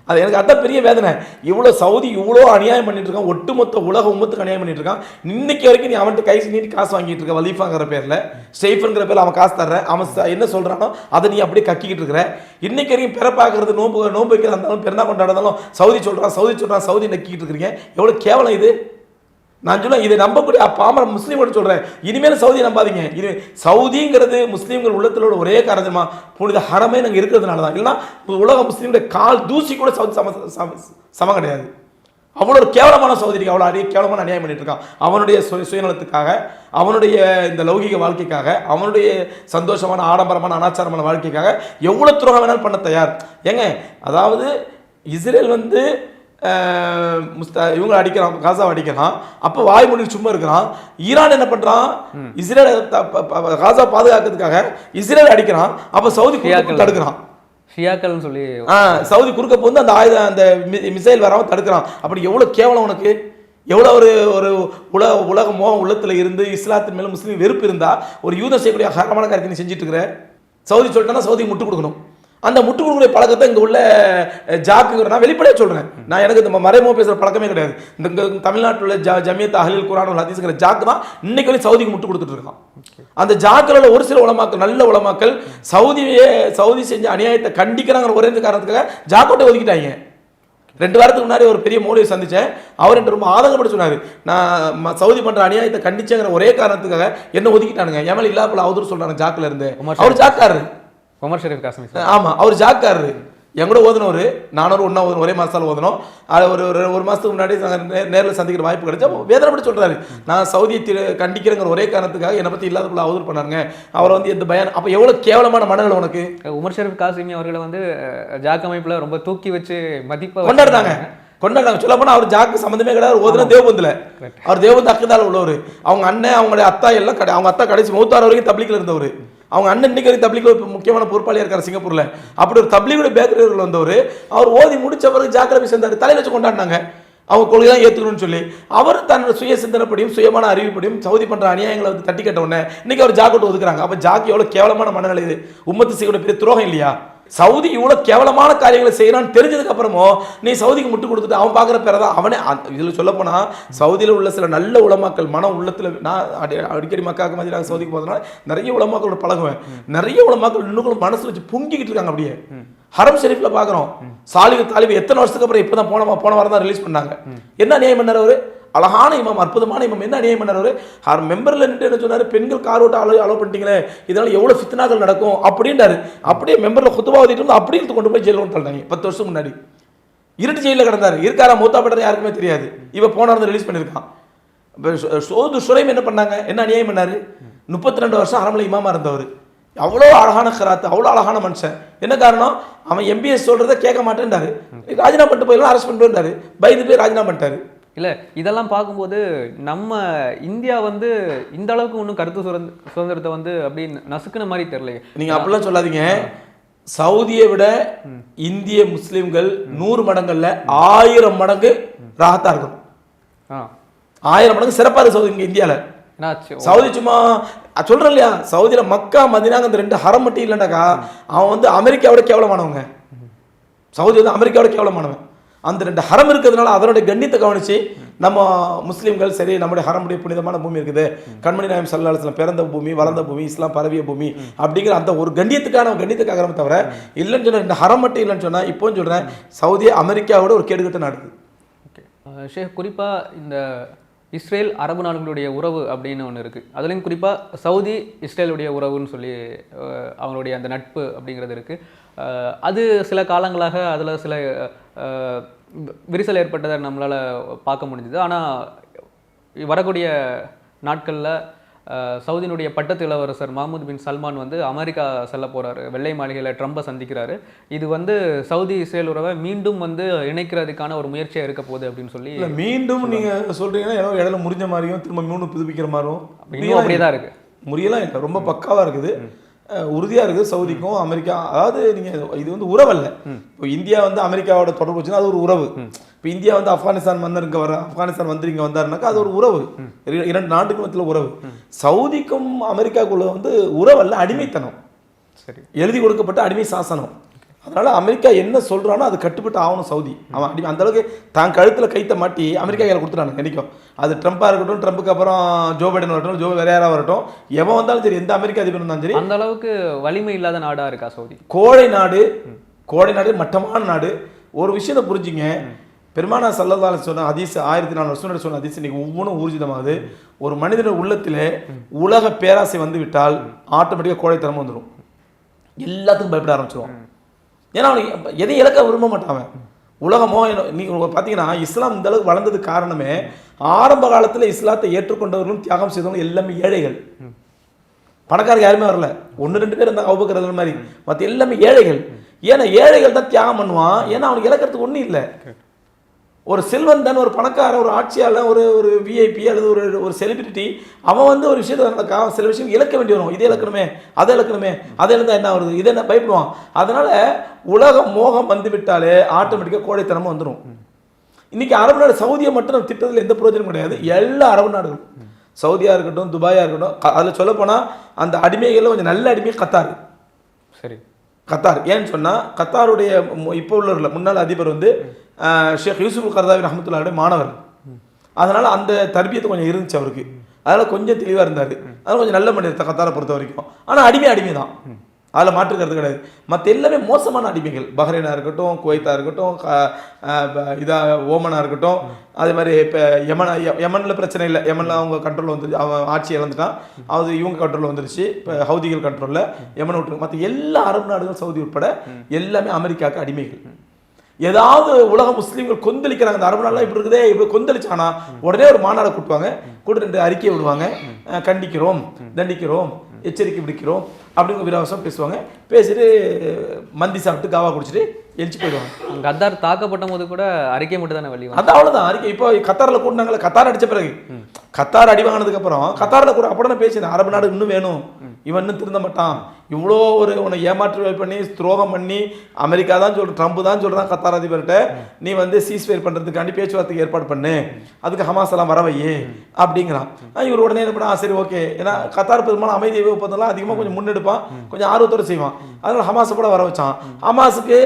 அது எனக்கு அதான் பெரிய வேதனை. இவ்வளோ சவுதி இவ்வளோ அநியாயம் பண்ணிட்டு இருக்கான், ஒட்டுமொத்த உலக உம்மத்துக்கு அநியாயம் பண்ணிட்டு இருக்கான். இன்னைக்கு வரைக்கும் நீ அவன்கிட்ட கை நீட்டி காசு வாங்கிட்டு இருக்க, வலீஃபாங்கிற பேரில், ஸ்டெய்ஃபன்கிற பேரில் அவன் காசு தர்ற, அவன் என்ன சொல்கிறானோ அதை நீ அப்படியே கக்கிக்கிட்டு இருக்கிற. இன்னைக்கு வரைக்கும் பிற பார்க்கறது, நோன்பு வைக்கிறதா இருந்தாலும், பெருநா கொண்டாடுறதாலும் சவுதி சொல்கிறான் சவுதி நக்கிக்கிட்டு இருக்கிறீங்க. எவ்வளோ கேவலம் இது. நான் சொல்ல இதை நம்பக்கூடிய பாமர முஸ்லீம் சொல்றேன், இனிமேல் சவுதியை நம்பாதீங்க. இது சவுதிங்கிறது முஸ்லீம்கள் உள்ளத்தோட ஒரே காரணமா புனித ஹரமே நாங்கள் இருக்கிறதுனால தான். இல்லைன்னா உலக முஸ்லீம்களுடைய கால் தூசி கூட சவுதி சம கிடையாது. அவ்வளோ ஒரு கேவலமான சகோதரிக்கு அவ்வளோ கேவலமான அநியாயம் பண்ணிட்டு இருக்கான். அவனுடைய சுயநலத்துக்காக, அவனுடைய இந்த லௌகிக வாழ்க்கைக்காக, அவனுடைய சந்தோஷமான ஆடம்பரமான அனாச்சாரமான வாழ்க்கைக்காக எவ்வளோ துரோகம் வேணாலும் பண்ண தயார். ஏங்க, அதாவது இஸ்ரேல் வந்து இவங்க அடிக்கிறான், காசாவை அடிக்கிறான், அப்போ வாய் மூடி சும்மா இருக்கிறான். ஈரான் என்ன பண்றான், இஸ்ரேலை காசா பாதுகாக்கிறதுக்காக இஸ்ரேல் அடிக்கிறான், அப்போ சவுதி தடுக்கிறான். ஷியாக்கள்னு சொல்லி சவுதி குறுக்க போந்து அந்த ஆயுதம் அந்த மிசைல் வராமல் தடுக்கிறான். அப்படி எவ்வளோ கேவலம் உனக்கு, எவ்வளோ ஒரு உலக மோகம் உள்ளத்தில் இருந்து இஸ்லாத்தின் மேலே முஸ்லீம் வெறுப்பு இருந்தா ஒரு யூதம் செய்யக்கூடிய ஹரமான காரியத்தை நீ செஞ்சுட்டு இருக்கிற. சவுதி சொல்லிட்டேன்னா சவுதி முட்டு கொடுக்கணும். அந்த முட்டு கொடுக்குற பழக்கத்தை இங்கே உள்ள ஜாக்குங்கிற நான் வெளிப்படையாக சொல்கிறேன். நான் எனக்கு இந்த மறைமுக பேசுகிற பழக்கமே கிடையாது. இந்த தமிழ்நாட்டில் உள்ள ஜமியத் அஹ்லில் குர்ஆன் ஹதீஸ்ங்கிற ஜாக்கு தான் இன்னைக்கு வரைக்கும் சவுதிக்கு முட்டு கொடுத்துட்டு இருக்கான். அந்த ஜாக்களில் ஒரு சில உலமாக்கள், நல்ல உலமாக்கள் சவுதி செஞ்ச அநியாயத்தை கண்டிக்கிறாங்கிற ஒரே காரணத்துக்காக ஜாக்கோட்டை ஒதுக்கிட்டாங்க. 2 வாரத்துக்கு முன்னாடி ஒரு பெரிய மௌலியை சந்திச்சேன். அவர் என்கிட்ட ரொம்ப ஆதங்கப்பட்டு சொன்னார், நான் சவுதி பண்ற அநியாயத்தை கண்டிச்சேங்கிற ஒரே காரணத்துக்காக என்ன ஒதுக்கிட்டானுங்க. என் மேல இல்லாத அவதூறு சொல்றாங்க ஜாக்கில் இருந்து. அவர் ஜாக்காரு, உமர் ஷரீஃப் காஸ்மி. ஆமா, அவர் ஜாக்காரு. என் கூட ஓதுனவர், நானும் ஒன்றா ஓதுனோம், ஒரே மாதத்தால் ஓதணும். அது ஒரு மாதத்துக்கு முன்னாடி நேரில் சந்திக்கிற வாய்ப்பு கிடைச்சா வேதனைப்பட்டு சொல்கிறாரு, நான் சவுதியை கண்டிக்கிறேங்கிற ஒரே காரணத்துக்காக என்னை பற்றி இல்லாதக்குள்ள அவதூறு பண்ணாருங்க. அவரை வந்து எந்த பயம், அப்போ எவ்வளோ கேவலமான மனங்கள் உனக்கு. உமர் ஷரீஃப் காசிமி அவர்களை வந்து ஜாக் அமைப்பில் ரொம்ப தூக்கி வச்சு மதிப்பாக கொண்டாடுறாங்க. சொல்ல போனால் அவர் ஜாக்கு சம்மந்தமே கிடையாது. ஓதுனா தேவபந்தில், அவர் தேவபந்து அக்கதால் உள்ளவர். அவங்க அண்ணன், அவங்களுடைய அத்தா எல்லாம் அவங்க அத்தா கடைசி 36 வரைக்கும் தப்லீக்ல இருந்தவர். அவங்க அண்ணன் இன்னைக்கு வரைக்கும் தப்லீக்ல முக்கியமான பொறுப்பாளியாக இருக்கார் சிங்கப்பூர்ல. அப்படி ஒரு தப்லீகுடைய பேக்கரியில் வந்தவர். அவர் ஓதி முடிச்ச பிறகு ஜாக்கில் போய் சேர்ந்தார். தலையில் வச்சு கொண்டாடினாங்க, அவங்க கொள்கைதான் ஏற்றுக்கணும்னு சொல்லி. அவர் தன்னோட சுய சிந்தனைப்படியும் சுயமான அறிவுப்படியும் சவுதி பண்ற அநியாயங்களை வந்து தட்டி கட்ட உடனே இன்னைக்கு அவர் ஜாக்கோட்டு ஒதுக்குறாங்க. அப்ப ஜாக்கு எவ்வளவு கேவலமான மனநிலை இது. உம்மத்து செய்யக்கூடிய பெரிய துரோகம் இல்லையா? சவுதி இவ்வளவு கேவலமான காரியங்களை செய்யறான்னு தெரிஞ்சதுக்கு அப்புறமோ நீ சவுதிக்கு முட்டு கொடுத்துட்டு அவன் பார்க்குற பேரதான் அவனே. இதில் சொல்ல போனா சவுதியில் உள்ள சில நல்ல உலமாக்கள் மன உள்ளத்தில், நான் அடிக்கடி மக்காவுக்கு மாதிரி நாங்கள் சவுதிக்கு போகிறதுனால நிறைய உலமாக்களோட பழகுவேன். நிறைய உலமாக்கள் இன்னும் மனசுல வச்சு பொங்கிக்கிட்டு இருக்காங்க. அப்படியே ஹரம் ஷெரீஃப்ல பார்க்குறோம், சாலிகு தாலிபு எத்தனை வருஷத்துக்கு அப்புறம் இப்போ தான் போன வாரம் தான் ரிலீஸ் பண்ணாங்க. என்ன நியாயம் பண்ணார் அவரு? அழகான இமாம், அற்புதமான இமாம். என்ன அநியாயம் பண்ணார் அவர்? மெம்பர்ல நின்று என்ன சொன்னாரு, பெண்கள் கார் ஓட்ட அலோ பண்ணிட்டீங்களே, இதனால எவ்வளவு ஃபித்னாக்கள் நடக்கும் அப்படின்றாரு. அப்படியே மெம்பர்ல குத்துபா ஓதிட்டு அப்படியே கொண்டு போய் ஜெயிலில் தள்ளினாங்க. 10 வருஷம் முன்னாடி இருட்டு ஜெயிலில் கிடந்தாரு. இருக்காரா மூத்தாப்பட்டது யாருக்குமே தெரியாது. இவ போன ரிலீஸ் பண்ணியிருக்கான். சோது சுரைம் என்ன பண்ணாங்க, என்ன அநியாயம் பண்ணாரு? 32 வருஷம் அரமலை இமாமா இருந்தவர். அவ்வளோ அழகான கராத்து, அவ்வளோ அழகான மனுஷன். என்ன காரணம்? அவன் MBS சொல்றதை கேட்க மாட்டேன்டாரு, ராஜினாமா பண்ணிட்டு போயிடலாம், அரெஸ்ட் பண்ணிட்டு வந்தாரு, பயந்து போய் ராஜினாமா பண்ணிட்டாரு. இல்லை, இதெல்லாம் பார்க்கும்போது நம்ம இந்தியா வந்து இந்த அளவுக்கு ஒன்றும் கருத்து சுதந்திரத்தை வந்து அப்படி நசுக்குன மாதிரி தெரியல. நீங்கள் அப்படிலாம் சொல்லாதீங்க. சவுதியை விட இந்திய முஸ்லீம்கள் 100 மடங்கள்ல 1000 மடங்கு ராகத்தா இருக்கும். 1000 மடங்கு சிறப்பாக இருக்கு சவுதி. இங்கே இந்தியாவில் சவுதி சும்மா சொல்கிறேன் இல்லையா, சவுதியில் மக்கா மதினாங்க அந்த 2 ஹரம் மட்டும் இல்லைண்டாக்கா அவன் வந்து அமெரிக்காவோட கேவலமானவங்க. சவுதி வந்து அமெரிக்காவோட கேவலமானவன். அந்த 2 ஹரம் இருக்கிறதுனால அதனுடைய கண்ணியத்தை கவனிச்சு நம்ம முஸ்லீம்கள் சரி, நம்முடைய ஹரமுடைய புனிதமான பூமி இருக்குது, கண்மணி நாயம் ஸல்லல்லாஹு அலைஹி வஸல்லம் பிறந்த பூமி, வளர்ந்த பூமி, இஸ்லாம் பரவிய பூமி அப்படிங்கிற அந்த ஒரு கண்ணியத்துக்காக தவிர இல்லைன்னு சொன்ன 2 ஹரம் மட்டும் இல்லைன்னு சொன்னால் இப்போன்னு சொல்கிறேன், சவுதி அமெரிக்காவோட ஒரு கேடுகட்ட நாடு. ஓகே ஷேக், குறிப்பாக இந்த இஸ்ரேல் அரபு நாடுகளுடைய உறவு அப்படின்னு ஒன்று இருக்குது. அதுலேயும் குறிப்பாக சவுதி இஸ்ரேலுடைய உறவுன்னு சொல்லி அவங்களுடைய அந்த நட்பு அப்படிங்கிறது இருக்குது. அது சில காலங்களாக அதில் சில விரிசல் ஏற்பட்டதை நம்மளால் பார்க்க முடிஞ்சுது. ஆனால் வரக்கூடிய நாட்களில் சவுதியினுடைய பட்டத்து இளவரசர் மஹமூத் பின் சல்மான் வந்து அமெரிக்கா செல்ல போகிறாரு, வெள்ளை மாளிகையில் ட்ரம்பை சந்திக்கிறாரு. இது வந்து சவுதி இஸ்ரேல் உறவை மீண்டும் வந்து இணைக்கிறதுக்கான ஒரு முயற்சியாக இருக்க போகுது அப்படின்னு சொல்லி. மீண்டும் நீங்கள் சொல்கிறீங்கன்னா ஏதோ இடையில முறிஞ்ச மாதிரியும் திரும்ப மீண்டும் புதுப்பிக்கிற மாதிரியும் அப்படியே தான் இருக்குது. முறியெல்லாம் இல்லை, ரொம்ப பக்காவாக இருக்குது, உறுதியாக இருக்குது சவுதிக்கும் அமெரிக்கா. அதாவது நீங்கள் இது வந்து உறவல்ல. இப்போ இந்தியா வந்து அமெரிக்காவோட தொடர்பு வச்சுன்னா அது ஒரு உறவு. இப்போ இந்தியா வந்து ஆப்கானிஸ்தான் வந்து இங்கே ஆப்கானிஸ்தான் வந்து இங்கே வந்தாருனாக்கா அது ஒரு உறவு, 2 நாட்டுக்கு மத்தியில் உறவு. சவுதிக்கும் அமெரிக்காவுக்குள்ள வந்து உறவல்ல, அடிமைத்தனம். சரி, எழுதி கொடுக்கப்பட்ட அடிமை சாசனம். அதனால அமெரிக்கா என்ன சொல்றானோ அது கட்டுப்பட்டு ஆகணும் சவுதி. அவன் அந்த அளவுக்கு தான் கழுத்துல கைத்த மாட்டி அமெரிக்கா கையில் கொடுத்துட்டானு நினைக்கும். அது ட்ரம்ப்பா இருக்கட்டும், ட்ரம்ப்புக்கு அப்புறம் ஜோ பைடன் வரட்டும், ஜோ வேற யாராவது வரட்டும், எவன் வந்தாலும் சரி, எந்த அமெரிக்கா அதிபர் இருந்தாலும் சரி, அந்த அளவுக்கு வலிமை இல்லாத நாடா இருக்கா சவுதி. கோழை நாடு, மட்டமான நாடு. ஒரு விஷயத்தை புரிஞ்சுங்க, பெருமானார் ஸல்லல்லாஹு அலைஹி சொன்ன ஹதீஸ் 1400 வருஷம் சொன்ன ஹதீஸ் இன்னைக்கு ஒவ்வொன்றும் ஊர்ஜிதமாகுது. ஒரு மனிதனுடைய உள்ளத்திலே உலக பேராசை வந்து விட்டால் ஆட்டோமேட்டிக்காக கோழைத்தனமும் வந்துடும். எல்லாத்துக்கும் பயப்பட ஆரம்பிச்சிருவான். ஏன்னா அவனுக்கு எதையும் இழக்க விரும்ப மாட்டான். உலகமோ நீங்கள் பார்த்தீங்கன்னா இஸ்லாம் இந்த அளவுக்கு வளர்ந்ததுக்கு காரணமே ஆரம்ப காலத்தில் இஸ்லாத்தை ஏற்றுக்கொண்டவர்களும் தியாகம் செய்தவங்களும் எல்லாமே ஏழைகள். பணக்காரங்க யாருமே வரல, 1-2 பேர் இருந்தாங்க அபூபக்கர் மாதிரி, மற்ற எல்லாமே ஏழைகள். ஏன்னா ஏழைகள் தான் தியாகம் பண்ணுவான். ஏன்னா அவனுக்கு இழக்கிறதுக்கு ஒன்றும் இல்லை. ஒரு செல்வந்தன், ஒரு பணக்கார, ஒரு ஆட்சியாளர், ஒரு விஐபி அல்லது ஒரு செலிபிரிட்டி, அவன் வந்து ஒரு விஷயத்தை சில விஷயம் இழக்க வேண்டி வரும். இதே இழக்கணுமே, அதை இழக்கணுமே, அதை இருந்தால் என்ன வருது, இதை என்ன பயப்படுவான். அதனால உலக மோகம் வந்து விட்டாலே ஆட்டோமேட்டிக்காக கோழைத்தனமும் வந்துடும். இன்னைக்கு அரபு நாடு சவுதியை மட்டும் நம்ம திட்டத்தில் எந்த பிரயோஜனம் கிடையாது. எல்லா அரபு நாடுகளும், சவுதியாக இருக்கட்டும், துபாயாக இருக்கட்டும், அதில் சொல்ல போனால் அந்த அடிமைகளில் கொஞ்சம் நல்ல அடிமை கத்தார். சரி, கத்தார் ஏன்னு சொன்னால் கத்தாருடைய இப்போ உள்ள முன்னாள் அதிபர் வந்து ஷேக் யூசுப் கர்தாவி ரஹ்மத்துல்லாஹி மாணவர். அதனால் அந்த தர்பியத்தை கொஞ்சம் இருந்துச்சு அவருக்கு. அதனால் கொஞ்சம் தெளிவாக இருந்தார். அதனால் கொஞ்சம் நல்ல மனிதர் கத்தாரை பொறுத்த வரைக்கும். ஆனால் அடிமை தான், அதில் மாற்றுக்கிறது கிடையாது. மற்ற எல்லாமே மோசமான அடிமைகள். பஹ்ரைனாக இருக்கட்டும், குவைத்தாக இருக்கட்டும், ஓமனாக இருக்கட்டும், அதே மாதிரி இப்போ யமனில் பிரச்சனை இல்லை. யமனில் அவங்க கண்ட்ரோலில் வந்துருச்சு, அவன் ஆட்சி இழந்துட்டான், அது இவங்க கண்ட்ரோலில் வந்துருச்சு. இப்போ ஹவுதிகள் கண்ட்ரோலில் யமன் விட்டு மற்ற எல்லா அரபு நாடுகள் சவுதி உட்பட எல்லாமே அமெரிக்காவுக்கு அடிமைகள். ஏதாவது உலக முஸ்லீம்கள் கொந்தளிக்கிறாங்க, அந்த அரபு நாடுலாம் இப்படி இருக்குதே, இப்படி கொந்தளிச்சானா உடனே ஒரு மாநாடை கூட்டுவாங்க, கூட்டு 2 அறிக்கையை விடுவாங்க, கண்டிக்கிறோம், தண்டிக்கிறோம், எச்சரிக்கை விடுக்கிறோம் அப்படிங்கிற விராவசம் பேசுவாங்க. பேசிட்டு மந்தி சாப்பிட்டு காவா குடிச்சிட்டு எழுச்சி போயிடுவாங்க. கத்தார் தாக்கப்பட்ட போது கூட அறிக்கை மட்டும் தானே வெளியே, அது அவ்வளோதான் அறிக்கை. இப்போ கத்தாரில் கூட்டினாங்களே, கத்தார் அடித்த பிறகு, கத்தார் அடி வாங்கினதுக்கு அப்புறம் கத்தாரில் கூட அப்போ தான் பேசினேன், அரபு நாடு இன்னும் வேணும், இவன் இன்னும் திருந்த மாட்டான், இவ்வளோ உன்னை ஏமாற்று பண்ணி துரோகம் பண்ணி அமெரிக்கா தான் சொல்ற, ட்ரம்ப் தான் சொல்கிறான் கத்தார் அதிபர்கிட்ட, நீ வந்து சீஸ்ஃபயர் பண்ணுறதுக்காண்டி பேச்சுவார்த்தைக்கு ஏற்பாடு பண்ணு, அதுக்கு ஹமாஸ் எல்லாம் வரவையே அப்படிங்கிறான். இவர் உடனே என்ன பண்ணா, சரி ஓகே, ஏன்னா கத்தார் பெரும்பாலும் அமைதி ஒப்பந்தம்லாம் அதிகமாக கொஞ்சம் முன்னெடுப்பான், கொஞ்சம் ஆர்வத்தோடு செய்வான். அதனால் ஹமாஸை கூட வர வச்சான். ஹமாஸுக்கு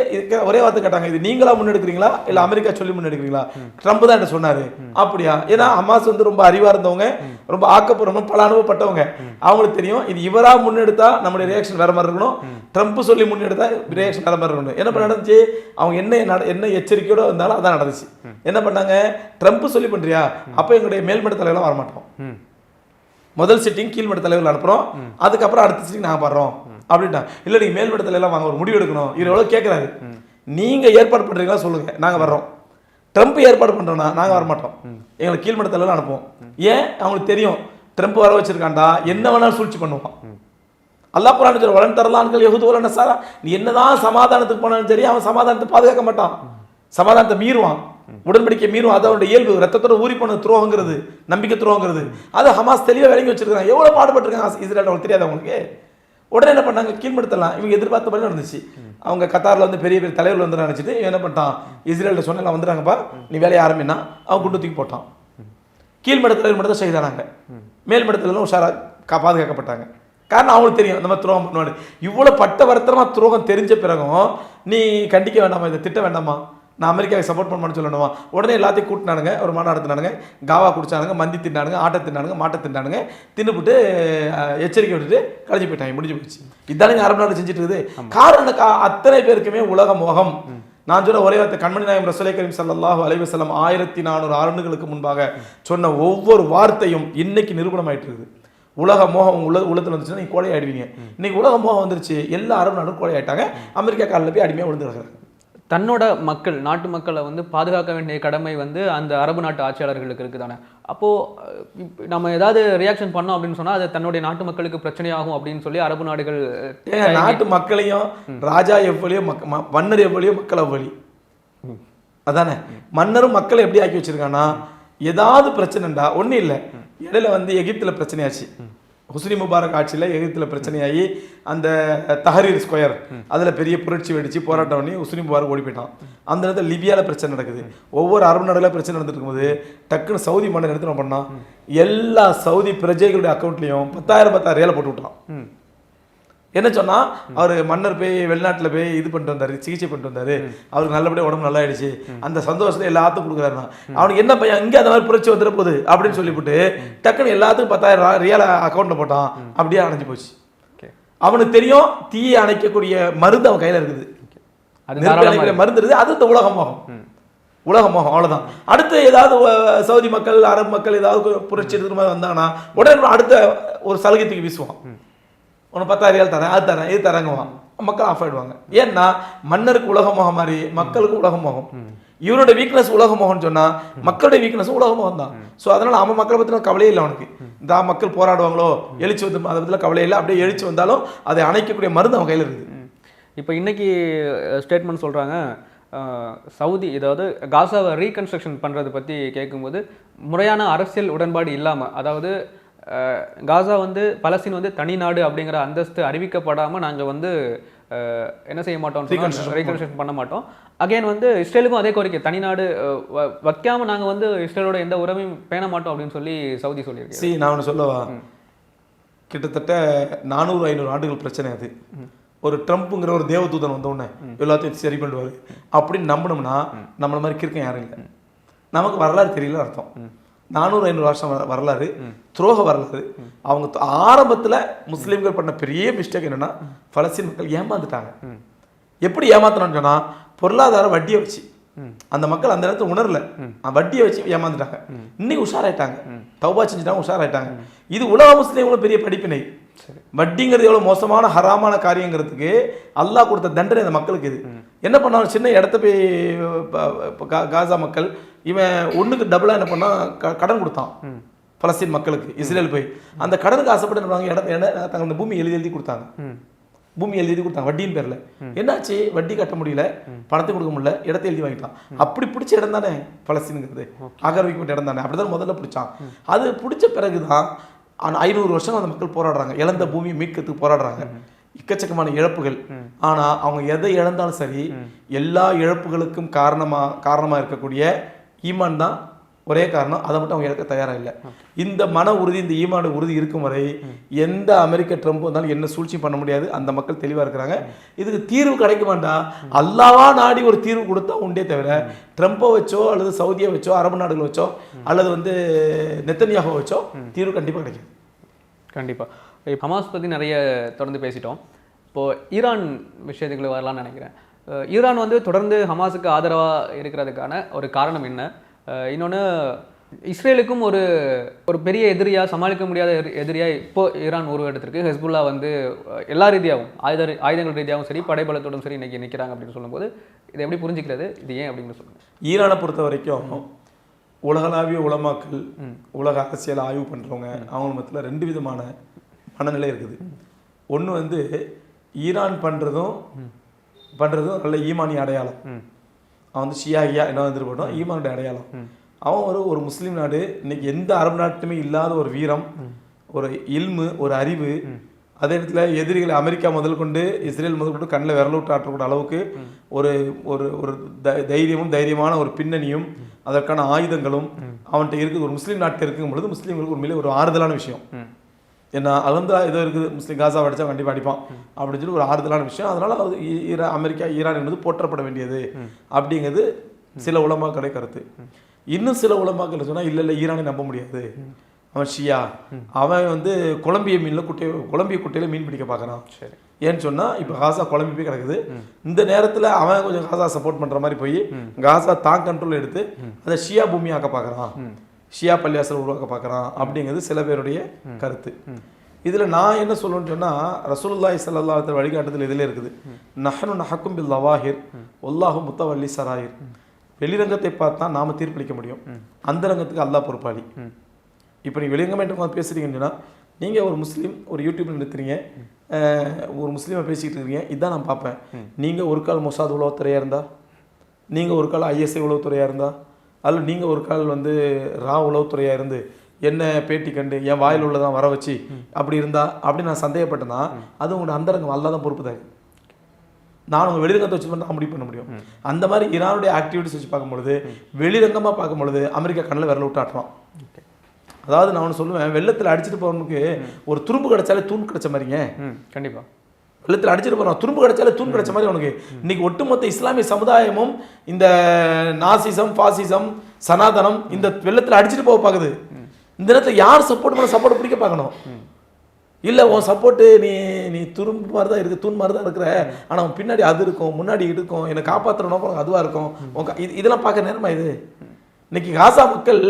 ஒரே வார்த்தை கேட்டாங்க, இது நீங்களா முன்னெடுக்கிறீங்களா இல்லை அமெரிக்கா சொல்லி முன்னெடுக்கிறீங்களா? ட்ரம்ப் தான் என்ன சொன்னாரு. அப்படியா? ஏன்னா ஹமாஸ் வந்து ரொம்ப அறிவா இருந்தவங்க, ரொம்ப ஆக்கப்பூர்வமாக பல அனுபவப்பட்டவங்க. அவங்களுக்கு தெரியும் இது இவரா முன்னெடுத்தா நம்மளுடைய ரியாக்ஷன் வேற மாதிரி இருக்கணும், ட்ரம்ப் சொல்லி முன்னெடுத்தா ரியாக்ஷன் வேற மாதிரி இருக்கணும். என்ன நடந்துச்சு, அவங்க என்ன எச்சரிக்கையோட இருந்தாலும் அதான் நடந்துச்சு. என்ன பண்ணாங்க, ட்ரம்ப் சொல்லி பண்றியா, அப்போ எங்களுடைய மேல்மட்ட தலைவர்களாம் வரமாட்டோம், முதல் சிட்டிங் கீழ்மட்ட தலைவர்கள் அனுப்புறோம், அதுக்கப்புறம் அடுத்த சிட்டிங் நாங்கள் வர்றோம் அப்படின்ட்டா. இல்லை நீங்கள் மேல்மட்டத்தில் எல்லாம் வாங்க, ஒரு முடிவு எடுக்கணும். இவர் எவ்வளோ கேட்குறாரு, நீங்கள் ஏற்பாடு பண்ணுறீங்களா சொல்லுங்க, நாங்கள் வர்றோம். ட்ரம்ப் ஏற்பாடு பண்ணுறோன்னா நாங்கள் வரமாட்டோம், எங்களை கீழ்மட்டத்தில் அனுப்புவோம். ஏன், அவங்களுக்கு தெரியும் ட்ரம்ப் வர வச்சிருக்காண்டா என்ன வேணாலும் சூழ்ச்சி பண்ணுவான். அல்லாஹ் குர்ஆன் சொல்ற வலன் தரலான்கள் யஹூது வல நஸாரா, நீ என்னதான் சமாதானத்துக்கு போனாலும் சரி அவன் சமாதானத்தை பாதுகாக்க மாட்டான், சமாதானத்தை மீறுவான், உடன்படிக்கை மீறுவான். அது அவனுடைய இயல்பு. ரத்தத்தோட ஊறி போன துரோகங்கிறது, நம்பிக்கை துரோகங்கிறது, அது ஹமாஸ் தெளிவாக விளங்கி வச்சிருக்காங்க. எவ்வளோ பாடுபட்டிருக்காங்க இஸ்ரேல், அவங்களுக்கு தெரியாது அவங்களுக்கு. உடனே என்ன பண்ணாங்க, கீழ்மடுத்தலாம். இவங்க எதிர்பார்த்த மாதிரி நடந்துச்சு. அவங்க கத்தாரில் வந்து பெரிய பெரிய தலைவர்கள் வந்து நினச்சிட்டு என்ன பண்ணிட்டான், இஸ்ரேலில் சொன்ன வந்துடுறாங்கப்பா நீ வேலையை ஆரம்பினா, அவன் குண்டு தூக்கி போட்டான். கீழ்மட தலைவர் மட்டும் தான் ஷஹீதானாங்க, மேல்மடத்துலலாம் உஷாராக பாதுகாக்கப்பட்டாங்க. காரணம் அவங்களுக்கு தெரியும் இந்த மாதிரி துரோகம் பண்ணுவாங்க. இவ்வளோ பட்ட வருத்தமாக துரோகம் தெரிஞ்ச பிறகும் நீ கண்டிக்க வேண்டாமா, இதை திட்ட வேண்டாமா, நான் அமெரிக்காவை சப்போர்ட் பண்ணணும்னு சொல்லணுமா? உடனே எல்லாத்தையும் கூட்டினானுங்க, ஒரு மாநாடு நடத்தினானுங்க, காவா குடிச்சானுங்க, மந்தி தின்னானுங்க, ஆட்டை தின்னானுங்க, மாட்டை தின்னானுங்க, தின்னுபிட்டு எச்சரிக்கை விட்டுட்டு கழிச்சு போயிட்டாங்க, முடிஞ்சு போச்சு. இதானே அரபு நாடு செஞ்சுட்டு இருக்குது. காரணம் அத்தனை பேருக்குமே உலக மோகம். நான் சொல்ல ஒரே வார்த்தை, கண்மணி நாயகம் ரசூலை கரீம் ஸல்லல்லாஹு அலைஹி வஸல்லம் 1400 ஆண்டுகளுக்கு முன்பாக சொன்ன ஒவ்வொரு வார்த்தையும் இன்னைக்கு நிரூபணமாயிட்டு இருக்குது. உலக மோகம் உள்ளத்தில் வந்துச்சுன்னா நீங்கள் கோழை ஆயிடுவீங்க. இன்னைக்கு உலக மோகம் வந்துருச்சு, எல்லா அரபு நாடும் கோழை ஆயிட்டாங்க, அமெரிக்கா காலில் போய் அடிமையாக விழுந்துருக்காங்க. தன்னோட மக்கள், நாட்டு மக்களை வந்து பாதுகாக்க வேண்டிய கடமை வந்து அந்த அரபு நாட்டு ஆட்சியாளர்களுக்கு இருக்குதானே. அப்போது நம்ம ஏதாவது ரியாக்ஷன் பண்ணோம் அப்படின்னு சொன்னால் அது தன்னுடைய நாட்டு மக்களுக்கு பிரச்சனையாகும் அப்படின்னு சொல்லி அரபு நாடுகள் நாட்டு மக்களையும் ராஜா எவ்வளியோ மன்னர் எவ்வளியோ மக்கள் அவ்வளி அதானே. மன்னரும் மக்களை எப்படி ஆக்கி வச்சிருக்கானா, ஏதாவது பிரச்சனைண்டா ஒன்றும் இல்லை. இடையில வந்து எகிப்தில் பிரச்சனையாச்சு, ஹுஸ்னி முபாரக் ஆட்சியில் எகிப்தில் பிரச்சனையாகி அந்த தஹரீர் ஸ்கொயர் அதில் பெரிய புரட்சி வெடிச்சு போராட்டம் பண்ணி ஹுஸ்னி முபாரக் ஓடி போயிட்டான். அந்த இடத்துல லிபியாவில் பிரச்சனை நடக்குது, ஒவ்வொரு அரபு நாடுல பிரச்சனை நடந்துட்டு இருக்கும்போது டக்குன்னு சவுதி மன்னர் எடுத்து என்ன பண்ணான், எல்லா சவுதி பிரஜைகளுடைய அக்கௌண்ட்லையும் 10,000 ரியாலை போட்டு விட்டான். என்ன சொன்னா, அவர் மன்னர் போய் வெளிநாட்டில் போய் இது பண்ணிட்டு வந்தாரு, சிகிச்சை பண்ணிட்டு வந்தாரு, அவருக்கு நல்லபடியாக உடம்பு நல்லா ஆயிடுச்சு, அந்த சந்தோஷத்தை எல்லாத்துக்கும் கொடுக்குறாருனா அவனுக்கு என்ன பையன் இங்கே அந்த மாதிரி புரட்சி வந்துட போகுது அப்படின்னு சொல்லிவிட்டு டக்குன்னு எல்லாத்துக்கும் 10,000 ரியாலை அக்கௌண்ட்ல போட்டான். அப்படியே அணைஞ்சு போச்சு. அவனுக்கு தெரியும் தீயை அணைக்கக்கூடிய மருந்து அவன் கையில இருக்குது, மருந்து இருக்குது. அது இந்த உலகமாகும். உலக மோகம், அவ்வளோதான். அடுத்து ஏதாவது சவுதி மக்கள், அரபு மக்கள் ஏதாவது புரட்சி எடுக்கிற மாதிரி வந்தாங்கன்னா உடனே அடுத்த ஒரு சலுகைத்துக்கு வீசுவான். உனக்கு 10,000 தரேன், அது தரேன், இது தரங்குவான். மக்கள் ஆஃப் ஆயிடுவாங்க. ஏன்னா மன்னருக்கு உலக மோகம் மாதிரி மக்களுக்கு உலக மோகம். இவனோட வீக்னஸ் உலக மோகம்னு சொன்னா மக்களுடைய வீக்னஸ் உலக மோகம் தான். ஸோ அதனால அவன் மக்களை பற்றின கவலையே இல்லை அவனுக்கு. இந்த மக்கள் போராடுவாங்களோ எழுச்சி வந்து அதை பற்றின கவலை இல்லை. அப்படியே எழுச்சி வந்தாலும் அதை அணைக்கக்கூடிய மருந்து அவன் கையில் இருக்குது. இப்போ இன்னைக்கு ஸ்டேட்மெண்ட் சொல்கிறாங்க, சவுதி ஏதாவது காசாவை ரீகன்ஸ்ட்ரக்ஷன் பண்ணுறது பற்றி கேட்கும்போது முறையான அரசியல் உடன்பாடு இல்லாமல், அதாவது காசா வந்து பலஸ்தீன் வந்து தனி நாடு அப்படிங்கிற அந்தஸ்து அறிவிக்கப்படாமல் நாங்கள் வந்து என்ன செய்ய மாட்டோம், ரீகன்ஸ்ட்ரக்ஷன் பண்ண மாட்டோம். அகைன் வந்து இஸ்ரேலுக்கும் அதே கோரிக்கை, தனி நாடு வைக்காமல் நாங்கள் வந்து இஸ்ரேலோட எந்த உறவையும் பேண மாட்டோம் அப்படின்னு சொல்லி சவுதி சொல்லியிருக்கேன். நான் ஒன்று சொல்லவா, கிட்டத்தட்ட 400-500 ஆண்டுகள் பிரச்சனை அது. ஒரு ட்ரம்ப்புங்கிற ஒரு தேவதூதன் வந்த உடனே எல்லாத்தையும் சரி பண்ணுவார் அப்படின்னு நம்பினோம்னா நம்மள மாதிரி கிறுக்கம் யாரும் இல்லை. நமக்கு வரலாறு தெரியல அர்த்தம். 400-500 வருஷம் வரலாறு, துரோக வரலாறு. அவங்க ஆரம்பத்தில் முஸ்லீம்கள் பண்ண பெரிய மிஸ்டேக் என்னன்னா, பலஸ்தீன் மக்கள் ஏமாந்துட்டாங்க. எப்படி ஏமாத்தணும்னு சொன்னா, பொருளாதார வட்டியை வச்சு அந்த மக்கள் அந்த நேரத்தில் உணரல, வட்டியை வச்சு ஏமாந்துட்டாங்க. இன்னைக்கு உஷாராயிட்டாங்க, தௌபா செஞ்சுட்டாங்க, உஷாராயிட்டாங்க. இது உலக முஸ்லீம்களும் பெரிய படிப்பினை. வட்டிங்கிறது எவ்வளவு மோசமான ஹராமான காரியங்கிறதுக்கு அல்லாஹ் கொடுத்த தண்டனை அந்த மக்களுக்கு. இது என்ன பண்ணாலும் சின்ன இடத்த போய் காசா மக்கள் இவன் ஒண்ணுக்கு டபுளா என்ன பண்ணா கடன் கொடுத்தான் பலஸ்தீன் மக்களுக்கு. இஸ்ரேல் போய் அந்த கடனுக்கு ஆசைப்பட்டு என்ன பண்ணாங்க, தங்க பூமி எழுதி கொடுத்தாங்க. பூமி எழுதி கொடுத்தாங்க வட்டியின் பேர்ல. என்னாச்சு, வட்டி கட்ட முடியல, பணத்தை கொடுக்க முடியல, இடத்தை எழுதி வாங்கிட்டான். அப்படி பிடிச்ச இடம் தானே பலஸ்தீனுங்கிறது, ஆக்கிரமிக்கப்பட்ட இடம் தானே. அப்படிதான் முதல்ல பிடிச்சான். அது பிடிச்ச பிறகுதான் 500 வருஷம் அந்த மக்கள் போராடுறாங்க, இழந்த பூமியை மீட்கிறதுக்கு போராடுறாங்க. எக்கச்சக்கமான இழப்புகள். ஆனா அவங்க எதை இழந்தாலும் சரி, எல்லா இழப்புகளுக்கும் காரணமா இருக்கக்கூடிய ஈமான் தான் ஒரே காரணம். அதை மட்டும் அவங்க இழக்க தயாராக இல்லை. இந்த மன உறுதி, இந்த ஈமான உறுதி இருக்கும் வரை எந்த அமெரிக்க ட்ரம்ப் வந்தாலும் என்ன சூழ்ச்சி பண்ண முடியாது. அந்த மக்கள் தெளிவா இருக்கிறாங்க. இதுக்கு தீர்வு கிடைக்க வேண்டாம், அல்லாவா நாடி ஒரு தீர்வு கொடுத்தா உண்டே தவிர ட்ரம்ப்பை வச்சோ அல்லது சவுதியை வச்சோ அரபு நாடுகளை வச்சோ அல்லது வந்து நெத்தன்யாஹுவை வச்சோ தீர்வு கண்டிப்பா கிடைக்கும். கண்டிப்பா. ஹமாஸ் பத்தி நிறைய தொடர்ந்து பேசிட்டோம். இப்போ ஈரான் விஷயத்துக்குள்ள வரலாம்னு நினைக்கிறேன். ஈரான் வந்து தொடர்ந்து ஹமாஸுக்கு ஆதரவா இருக்கிறதுக்கான ஒரு காரணம் என்ன? இன்னொன்று, இஸ்ரேலுக்கும் ஒரு பெரிய எதிரியாக, சமாளிக்க முடியாத எதிரியாக இப்போ ஈரான் உருவெடுத்திருக்கு. ஹெஸ்புல்லா வந்து எல்லா ரீதியாகவும் ஆயுதங்கள் ரீதியாகவும் சரி, படைபலத்தோடும் சரி இன்னைக்கு நிற்கிறாங்க அப்படின்னு சொல்லும்போது இதை எப்படி புரிஞ்சுக்கிறது, இது ஏன் அப்படின்னு சொல்லுங்கள். ஈரானை பொறுத்த வரைக்கும் உலகளாவிய உலமாக்கள், உலக அரசியல் ஆய்வு பண்ணுறவங்க, அவங்க மத்தியில் 2 விதமான மனநிலை இருக்குது. ஒன்று வந்து ஈரான் பண்ணுறதும் நல்ல ஈமானிய அடையாளம். அவன் வந்து ஷியா என்ன வந்துருப்போம், ஈமானுடைய அடையாளம். அவன் ஒரு முஸ்லீம் நாடு. இன்னைக்கு எந்த அரபு நாட்டுமே இல்லாத ஒரு வீரம், ஒரு இல்மு, ஒரு அறிவு. அதே இடத்துல எதிரிகளை அமெரிக்கா முதல் கொண்டு இஸ்ரேல் முதல் கொண்டு கண்ணில் விரலூட்டு ஆற்றக்கூடிய அளவுக்கு ஒரு ஒரு தைரியமான ஒரு பின்னணியும் அதற்கான ஆயுதங்களும் அவன்கிட்ட இருக்குது. ஒரு முஸ்லீம் நாட்டில் இருக்கும் பொழுது முஸ்லீம்களுக்கு உண்மையிலே ஒரு ஆறுதலான விஷயம். ஏன்னா அலந்தா ஏதோ இருக்குது, முஸ்லீம் காசா அடித்தா கண்டிப்பாக அடிப்பான் அப்படின்னு சொல்லி ஒரு ஆறுதலான விஷயம். அதனால அது அமெரிக்கா ஈரான் என்பது போற்றப்பட வேண்டியது அப்படிங்கிறது சில உலமாக்களுடைய கருத்து. இன்னும் சில உலமாக்கள் சொன்னால் இல்லை ஈரானை நம்ப முடியாது, அவன் ஷியா, அவன் வந்து குழம்பிய குட்டையில் மீன் பிடிக்க பார்க்குறான். சரி, ஏன்னு சொன்னால் இப்போ காசா குழம்பி போய் கிடக்குது. இந்த நேரத்தில் அவன் கொஞ்சம் காசா சப்போர்ட் பண்ணுற மாதிரி போய் காசா தான் கண்ட்ரோல் எடுத்து அதை ஷியா பூமியாக்க பார்க்குறான், ஷியா பள்ளியாசல் உருவாக்க பார்க்குறான் அப்படிங்கிறது சில பேருடைய கருத்து. இதில் நான் என்ன சொல்லணும்னு சொன்னால், ரசூலுல்லாஹி ஸல்லல்லாஹு அலைஹி வஸல்லம் வழிகாட்டுதல் இதில் இருக்குது. நஹ்னு நஹக்கும் பில் லவாஹிர் வல்லாஹு முத்தவல்லி சராயிர். வெளிரங்கத்தை பார்த்தா நாம் தீர்ப்பளிக்க முடியும், அந்த ரங்கத்துக்கு அல்லாஹ் பொறுப்பாளி. இப்போ நீங்கள் வெளிரங்கமாக பேசுகிறீங்கன்னு சொன்னால், நீங்கள் ஒரு முஸ்லீம் ஒரு யூடியூப்ல நிறுத்துறீங்க, ஒரு முஸ்லீமை பேசிக்கிட்டு இருக்கீங்க, இதுதான் நான் பார்ப்பேன். நீங்கள் ஒரு கால் மொசாத் உளவுத்துறையாக இருந்தால், நீங்கள் ஒரு கால் ஐஎஸ்ஐ உளவுத்துறையாக இருந்தால், அல்லது நீங்கள் ஒரு கால் வந்து உளவுத்துறையாக இருந்து என்ன பேட்டி கண்டு என் வாயில் உள்ளதான் வர வச்சு அப்படி இருந்தா அப்படி நான் சந்தேகப்பட்டேன்னா அது உங்களோட அந்தரங்கம் அல்லா தான் பொறுப்பு தான். நான் உங்கள் வெளிரங்கத்தை வச்சு நான் முடிவு பண்ண முடியும். அந்த மாதிரி ஈரானுடைய ஆக்டிவிட்டிஸ் வச்சு பார்க்கும்பொழுது, வெளிரங்கமாக பார்க்கும்பொழுது அமெரிக்கா கண்ணில் விரல விட்டு ஆட்டுறோம். அதாவது நான் ஒன்று சொல்லுவேன், வெள்ளத்தில் அடிச்சுட்டு போகிறவனுக்கு ஒரு துரும்பு கிடைச்சாலே தூண் கிடைச்ச மாதிரிங்க. கண்டிப்பாக வெள்ளத்தில் அடிச்சுட்டு போகிறான், துரும்பு கிடைச்சாலே தூண் கிடைச்ச மாதிரி அவனுக்கு. இன்னைக்கு ஒட்டுமொத்த இஸ்லாமிய சமுதாயமும் இந்த நாசிசம், பாசிசம், சனாதனம் இந்த வெள்ளத்தில் அடிச்சுட்டு போக பார்க்குது. இந்த நேரத்தில் யார் சப்போர்ட் பிடிக்க பார்க்கணும். இல்லை உன் சப்போர்ட்டு நீ துரும்பு மாதிரி தான் இருக்குது, தூண் மாதிரி தான் இருக்கிற, ஆனால் அவன் பின்னாடி அது இருக்கும், முன்னாடி இருக்கும், என்னை காப்பாற்றுற நோக்கம் அதுவாக இருக்கும். இதெல்லாம் பார்க்க நேரமா இது? இன்னைக்கு காசா மக்கள்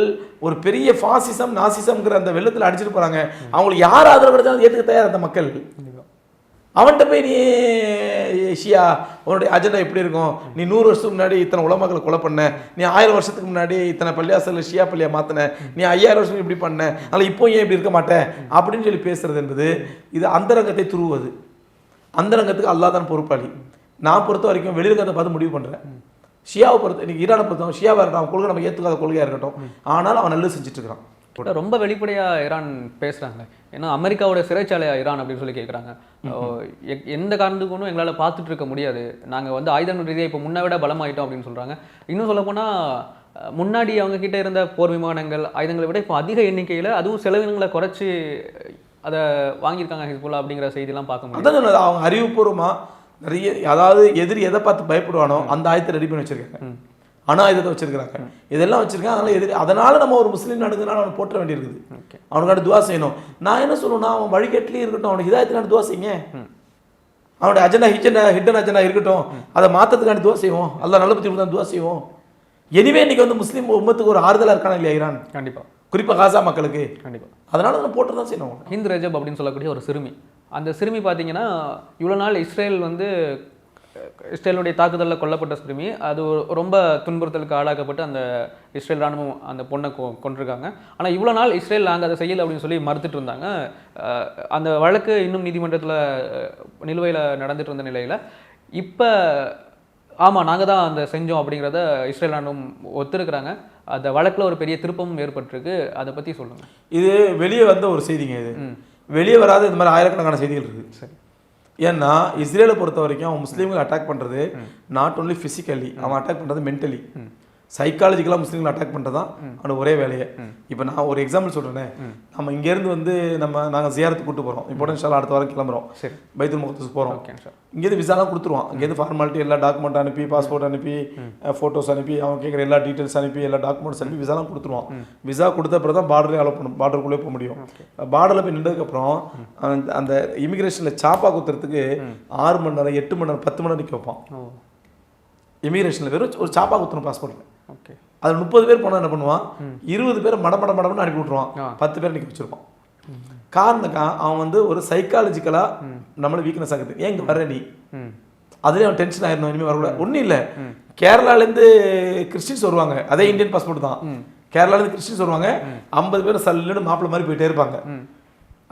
ஒரு பெரிய ஃபாசிசம் நாசிசம்ங்கிற அந்த வெள்ளத்தில் அடிச்சுட்டு போகிறாங்க. அவங்களுக்கு யார் ஆதரவு கிடைச்சாலும் ஏற்றுக்க தயார் அந்த மக்கள். அவன்கிட்ட போய் நீ ஷியா உன்னுடைய அஜெண்டா எப்படி இருக்கும், நீ 100 வருஷத்துக்கு முன்னாடி இத்தனை உலமாக்களை கொலை பண்ண, நீ 1000 வருஷத்துக்கு முன்னாடி இத்தனை பள்ளியாசல் ஷியா பள்ளியா மாற்றின, நீ 5000 வருஷம் இப்படி பண்ண, அதனால் இப்போ ஏன் இப்படி இருக்க மாட்டேன் அப்படின்னு சொல்லி பேசுறது என்பது இது அந்தரங்கத்தை துருவது. அந்தரங்கத்துக்கு அல்லாஹ் தான் பொறுப்பாளி. நான் பொறுத்த வரைக்கும் வெளிரங்கத்தை பார்த்து முடிவு பண்ணுறேன். ஷியாவை பொறுத்த இன்னைக்கு ஈரானை பொறுத்தவங்க ஷியாவாக இருக்கட்டும், அவன் கொள்கை நம்ம ஏற்றுக்காத கொள்கையாக இருக்கட்டும், ஆனால் அவன் நல்லது செஞ்சுட்டு இருக்கிறான். ரொம்ப வெளிப்படையாக ஈரான் பேசுகிறாங்க. ஏன்னா அமெரிக்காவோட சிறைச்சாலையா ஈரான் அப்படின்னு சொல்லி கேட்குறாங்க. எந்த காரணத்துக்கு எங்களால் பார்த்துட்டு இருக்க முடியாது, நாங்கள் வந்து ஆயுதங்கள் ரீதியாக இப்போ முன்ன விட பலமாயிட்டோம் அப்படின்னு சொல்கிறாங்க. இன்னும் சொல்லப்போனால் முன்னாடி அவங்க கிட்ட இருந்த போர் விமானங்கள் ஆயுதங்களை விட இப்போ அதிக எண்ணிக்கையில், அதுவும் செலவினங்களை குறைச்சி அதை வாங்கியிருக்காங்க ஹிஸ்புல்லா அப்படிங்கிற செய்தியெல்லாம் பார்க்க முடியும். அதான் அவங்க அறிவுபூர்வமாக நிறைய, அதாவது எதிரி எதை பார்த்து பயப்படுவானோ அந்த ஆயத்தை ரெடி பண்ணி வச்சிருக்காங்க, அணாயுதத்தை வச்சிருக்காங்க, இதெல்லாம் வச்சிருக்காங்க. அதனால எதிரி, அதனால நம்ம ஒரு முஸ்லீம் நடக்குதுனால அவனை போற்ற வேண்டியிருக்குது, அவனுக்கான துவா செய்யணும். நான் என்ன சொல்லுவேன்னா, அவன் வழிகட்டிலே இருக்கட்டும், அவனுக்கு ஹிதாயத்துக்கான துவா செய்யுங்க. அவனுடைய அஜெண்டா ஹிடன் அஜெண்டா இருக்கட்டும், அதை மாற்றத்துக்கான துவா செய்வோம், அல்லாஹ் நல்ல பற்றி தான் துவா செய்வோம். எனிவே இன்னைக்கு வந்து முஸ்லீம் உம்மத்துக்கு ஒரு ஆறுதலாக இருக்கான இல்லையா ஈரான், கண்டிப்பாக, குறிப்பாக காசா மக்களுக்கு. கண்டிப்பாக அதனால நம்ம போட்டு தான் செய்யணும். ஹிந்த் ரஜப் அப்படின்னு சொல்லக்கூடிய ஒரு சிறுமி, அந்த சிறுமி பார்த்தீங்கன்னா இவ்வளோ நாள் இஸ்ரேலுடைய தாக்குதலில் கொல்லப்பட்ட சிறுமி, அது ரொம்ப துன்புறுத்தலுக்கு ஆளாக்கப்பட்டு அந்த இஸ்ரேல் ராணுவம் அந்த பொண்ணை கொண்டிருக்காங்க. ஆனால் இவ்வளோ நாள் இஸ்ரேல் நாங்கள் அதை செய்யலை அப்படின்னு சொல்லி மறுத்துட்டு இருந்தாங்க. அந்த வழக்கு இன்னும் நீதிமன்றத்தில் நிலுவையில் நடந்துட்டு இருந்த நிலையில் இப்போ ஆமாம் நாங்கள் தான் அந்த செஞ்சோம் அப்படிங்கிறத இஸ்ரேல் ராணுவம் ஒத்துருக்குறாங்க. அந்த வழக்கில் ஒரு பெரிய திருப்பமும் ஏற்பட்டிருக்கு. அதை பற்றி சொல்லுங்கள். இது வெளியே வந்த ஒரு செய்திங்க. இது வெளியே வராத இந்த மாதிரி ஆயிரக்கணக்கான செய்திகள் இருக்குது. சரி, ஏன்னா இஸ்ரேலை பொறுத்த வரைக்கும் அவன் முஸ்லீம்களை அட்டாக் பண்ணுறது நாட் ஒன்லி ஃபிசிக்கலி, அவன் அட்டாக் பண்ணுறது மென்டலி, சைக்காலஜிக்கலாக முஸ்லீம்களை அட்டாக் பண்ணுறது தான் அவனுக்கு ஒரே வேலையை. இப்போ நான் ஒரு எக்ஸாம்பிள் சொல்கிறேனே, நம்ம இங்கேருந்து வந்து நாங்கள் ஜியாரத்துக்கு கூட்டு போகிறோம், இப்போ இன்ஷால்லா அடுத்த வாரம் கிளம்புறோம், சரி பைத்துல் முகத்தஸ் போகிறோம். இங்கேருந்து விசாலாம் கொடுத்துருவான், இங்கேருந்து ஃபார்மாலிட்டி எல்லா டாக்குமெண்ட் அனுப்பி, பாஸ்போர்ட் அனுப்பி, ஃபோட்டோஸ் அனுப்பி, அவன் கேட்குற எல்லா டீட்டெயில்ஸ் அனுப்பி, எல்லா டாக்குமெண்ட்ஸ் அனுப்பி விசாலாம் கொடுத்துருவான். விசா கொடுத்த பிறகு தான் பார்டரே அலோவ் பண்ணும், பார்டருக்குள்ளே போக முடியும். பார்டரில் போய் நின்றதுக்கப்புறம் அந்த இமிகிரேஷனில் சாப்பா குத்துறதுக்கு 6 மணி நேரம் 8 மணி நேரம் 10 மணி நேரம் நிற்க வைப்பான். இமிகிரேஷனில் வெறும் ஒரு சாப்பா குத்தணும் பாஸ்போர்ட்டில். ஓகே, அதில் 30 பேர் போனால் என்ன பண்ணுவான், 20 பேர் மடமடன்னு அனுப்பி விட்ருவான், 10 பேர் நிற்க வச்சிருப்பான். காரணக்கா அவன் வந்து ஒரு சைக்காலஜிக்கலாக நம்மளை வீக்னஸ் ஆகுது. ஏன் இங்கே வர நீ, அதுலேயும் அவன் டென்ஷன் ஆயிடணும், இனிமேல் வரக்கூடாது. ஒன்றும் இல்லை, கேரளாலேருந்து கிறிஸ்டின்ஸ் வருவாங்க, அதே இந்தியன் பாஸ்போர்ட் தான். கேரளாலேருந்து கிறிஸ்டின்ஸ் வருவாங்க, 50 பேர் சல்லுன்னு மாப்பிள்ளை மாதிரி போயிட்டே இருப்பாங்க.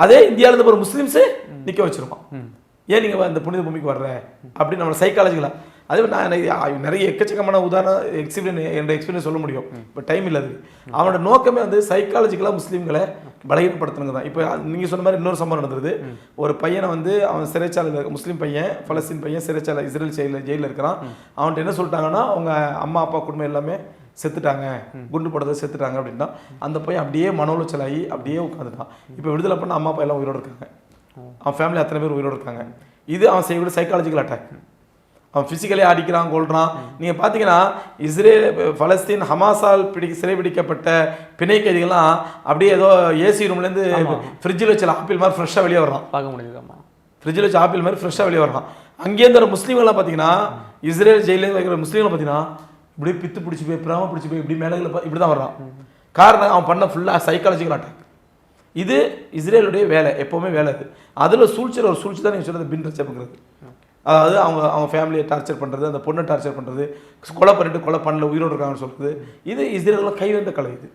அதே இந்தியாவிலேருந்து ஒரு முஸ்லீம்ஸு நிற்க வச்சிருப்பான். ஏன் நீங்கள் இந்த புனித பூமிக்கு வர்ற அப்படின்னு நம்மளை சைக்காலஜிக்கலாக. அதே மாதிரி நான் நிறைய எக்கச்சக்கமான என்னோட எக்ஸ்பீரியன்ஸ் சொல்ல முடியும், இப்போ டைம் இல்லை. அது அவனோட நோக்கமே வந்து சைக்காலஜிக்கலாக முஸ்லீம்களை பலகீனப்படுத்துனது தான். இப்போ நீங்கள் சொன்ன மாதிரி இன்னொரு சம்பவம் நடந்தது. ஒரு பையனை வந்து அவன் சிறைச்சாலையில், முஸ்லீம் பையன், பலஸ்தீன் பையன் சிறைச்சாலை இஸ்ரேல் ஜெயிலில் இருக்கிறான். அவன்கிட்ட என்ன சொல்லிட்டாங்கன்னா, அவங்க அம்மா அப்பா குடும்பம் எல்லாமே செத்துட்டாங்க, குண்டு போடுறதை செத்துட்டாங்க அப்படின்னா, அந்த பையன் அப்படியே மன உளைச்சலாகி அப்படியே உட்காந்துட்டான். இப்போ விடுதலை பண்ண அம்மா அப்பா எல்லாம் உயிரோடு இருக்காங்க, அவன் ஃபேமிலி அத்தனை பேர் உயிரோடு இருக்காங்க. இது அவன் செய்யக்கூடிய சைக்காலஜிக்கல் அட்டாக். அவன் ஃபிசிக்கலி அடிக்கிறான், கொள்றான். நீங்கள் பார்த்தீங்கன்னா இஸ்ரேல் பலஸ்தீன் ஹமாஸால் சிறைபிடிக்கப்பட்ட பிணை கைதிகள்லாம் அப்படியே ஏதோ ஏசி ரூம்லேருந்து ஃப்ரிட்ஜில் வச்ச ஆப்பிள் மாதிரி ஃப்ரெஷ்ஷாக வெளியே வர்றான். பார்க்க முடியுதாம்மா, ஃப்ரிட்ஜில் வச்ச ஆப்பிள் மாதிரி ஃப்ரெஷ்ஷாக வெளியே வர்றான். அங்கேருந்து வர முஸ்லீம்கள்லாம் பார்த்தீங்கன்னா, இஸ்ரேல் ஜெயிலேருந்து வைக்கிற முஸ்லீம்களை பார்த்தீங்கன்னா இப்படியே பித்து பிடிச்சி போய் பிராம பிடிச்சி போய் இப்படி மேலே இப்படி தான் வர்றான். காரணம் அவன் பண்ண ஃபுல்லாக சைக்காலஜிக்கல் அட்டாக். இது இஸ்ரேலுடைய வேலை, எப்போவுமே வேலை. அது அதில் சூழ்ச்சியில் ஒரு சூழ்ச்சி தான் நீங்கள் சொல்கிறது பின் ரஜப்ங்கிறது. அதாவது அவங்க ஃபேமிலியை டார்ச்சர் பண்ணுறது, அந்த பொண்ணை டார்ச்சர் பண்ணுறது, கொலை பண்ணிட்டு கொலை பண்ணல உயிரோடு இருக்காங்கன்னு சொல்கிறது. இது இஸ்ரேலில் கைவந்த கலை. இது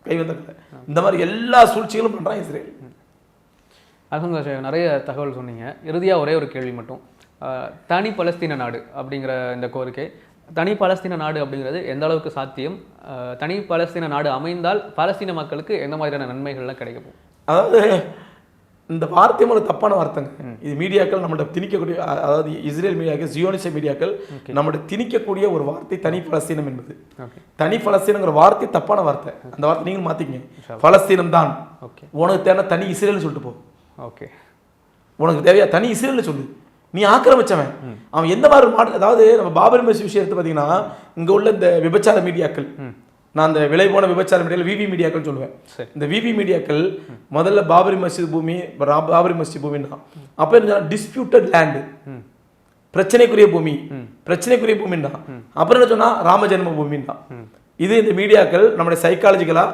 கைவந்த கலை. இந்த மாதிரி எல்லா சூழ்ச்சிகளும் பண்ணுறான் இஸ்ரேல். அல்ஹம்துலில்லாஹ், நிறைய தகவல் சொன்னீங்க. இறுதியாக ஒரே ஒரு கேள்வி மட்டும். தனி பலஸ்தீன நாடு அப்படிங்கிற இந்த கோரிக்கை, தனி பலஸ்தீன நாடு அப்படிங்கிறது எந்த அளவுக்கு சாத்தியம்? தனி பலஸ்தீன நாடு அமைந்தால் பாலஸ்தீன மக்களுக்கு எந்த மாதிரியான நன்மைகள்லாம் கிடைக்கும்? அதாவது இந்த வார்த்தை மூலம் தப்பான வார்த்தைங்க. இது மீடியாக்கள் நம்மகிட்ட திணிக்கக்கூடிய, அதாவது இஸ்ரேல் மீடியாக்கள், ஜியோனிச மீடியாக்கள் நம்மகிட்ட திணிக்கக்கூடிய ஒரு வார்த்தை தனி பலஸ்தீனம் என்பது. தனி பலஸ்தீனங்கிற வார்த்தை தப்பான வார்த்தை. அந்த வார்த்தை நீங்கள் மாற்றிக்கிங்க. பலஸ்தீனம் தான் உனக்கு தேவை, தனி இஸ்ரேல்னு சொல்லிட்டு போ. ஓகே, உனக்கு தேவையா தனி இஸ்ரேல்னு சொல்லு. நீ ஆக்கிரமிச்சவன் அவன் எந்த மாதிரி மாடல். அதாவது நம்ம பாபரி மசூதி விஷயத்தை பார்த்தீங்கன்னா, இங்கே உள்ள இந்த விபச்சார மீடியாக்கள் நான் அந்த விலை போன விபச்சார மீடியாக்கள் விவி மீடியாக்கள் சொல்லுவேன். சரி. இந்த விவி மீடியாக்கள் முதல்ல பாபரி மஸ்ஜித் பூமி, பாபரி மஸ்ஜித் பூமின்னா அப்போ என்ன டிஸ்பியூட்டட் லேண்டு, பிரச்சனைக்குரிய பூமி, பிரச்சனைக்குரிய பூமின்னா அப்புறம் என்ன சொன்னா ராம ஜென்ம பூமின்னா. இது இந்த மீடியாக்கள் நம்மளுடைய சைக்காலஜிக்கலா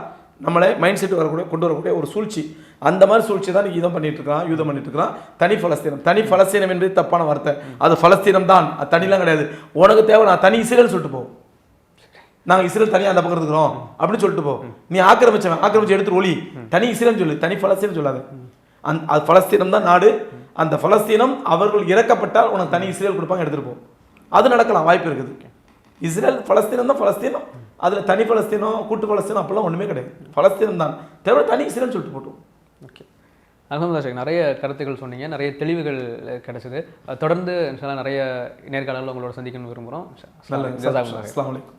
நம்மளை மைண்ட் செட் வரக்கூடிய கொண்டு வரக்கூடிய ஒரு சூழ்ச்சி. அந்த மாதிரி சூழ்ச்சி தான் யூதம் பண்ணிட்டு இருக்கிறான். தனி பலஸ்தீனம் என்பது தப்பான வார்த்தை. அது பலஸ்தீனம் தான், அது தனிலாம் கிடையாது. உனக்கு தேவை நான் தனி இஸ்ரேல் சொல்லிட்டு போ, நாங்கள் இஸ்ரேல் தனியாக அந்த பக்கம் இருக்கிறோம் அப்படின்னு சொல்லிட்டு போ. நீ ஆக்கிரமிச்சு எடுத்து ஒளி, தனி இஸ்ரேல் சொல்லு, தனி பலஸ்தீனம் சொல்லாது. அது பலஸ்தீனம் தான் நாடு. அந்த பலஸ்தீனம் அவர்கள் இறக்கப்பட்டால் உனக்கு தனி இஸ்ரேல் கொடுப்பாங்க, எடுத்துட்டு போ. அது நடக்கலாம், வாய்ப்பு இருக்குது. இஸ்ரேல் பலஸ்தீனம் தான் பலஸ்தீனம், அதில் தனி பலஸ்தீனம் கூட்டு பலஸ்தீனம் அப்பெல்லாம் ஒன்றுமே கிடையாது. பலஸ்தீனம் தான் தேவை, தனி இஸ்ரேல் சொல்லிட்டு போட்டோம். ஓகே, அல்ஹம்துலில்லாஹ் ஷேக், நிறைய கருத்துக்கள் சொன்னீங்க, நிறைய தெளிவுகள் கிடைச்சது. தொடர்ந்து நிறைய நேர்காணல்கள் உங்களோட சந்திக்கணும்னு விரும்புகிறோம். நல்லது. அஸ்ஸலாமு அலைக்கும்.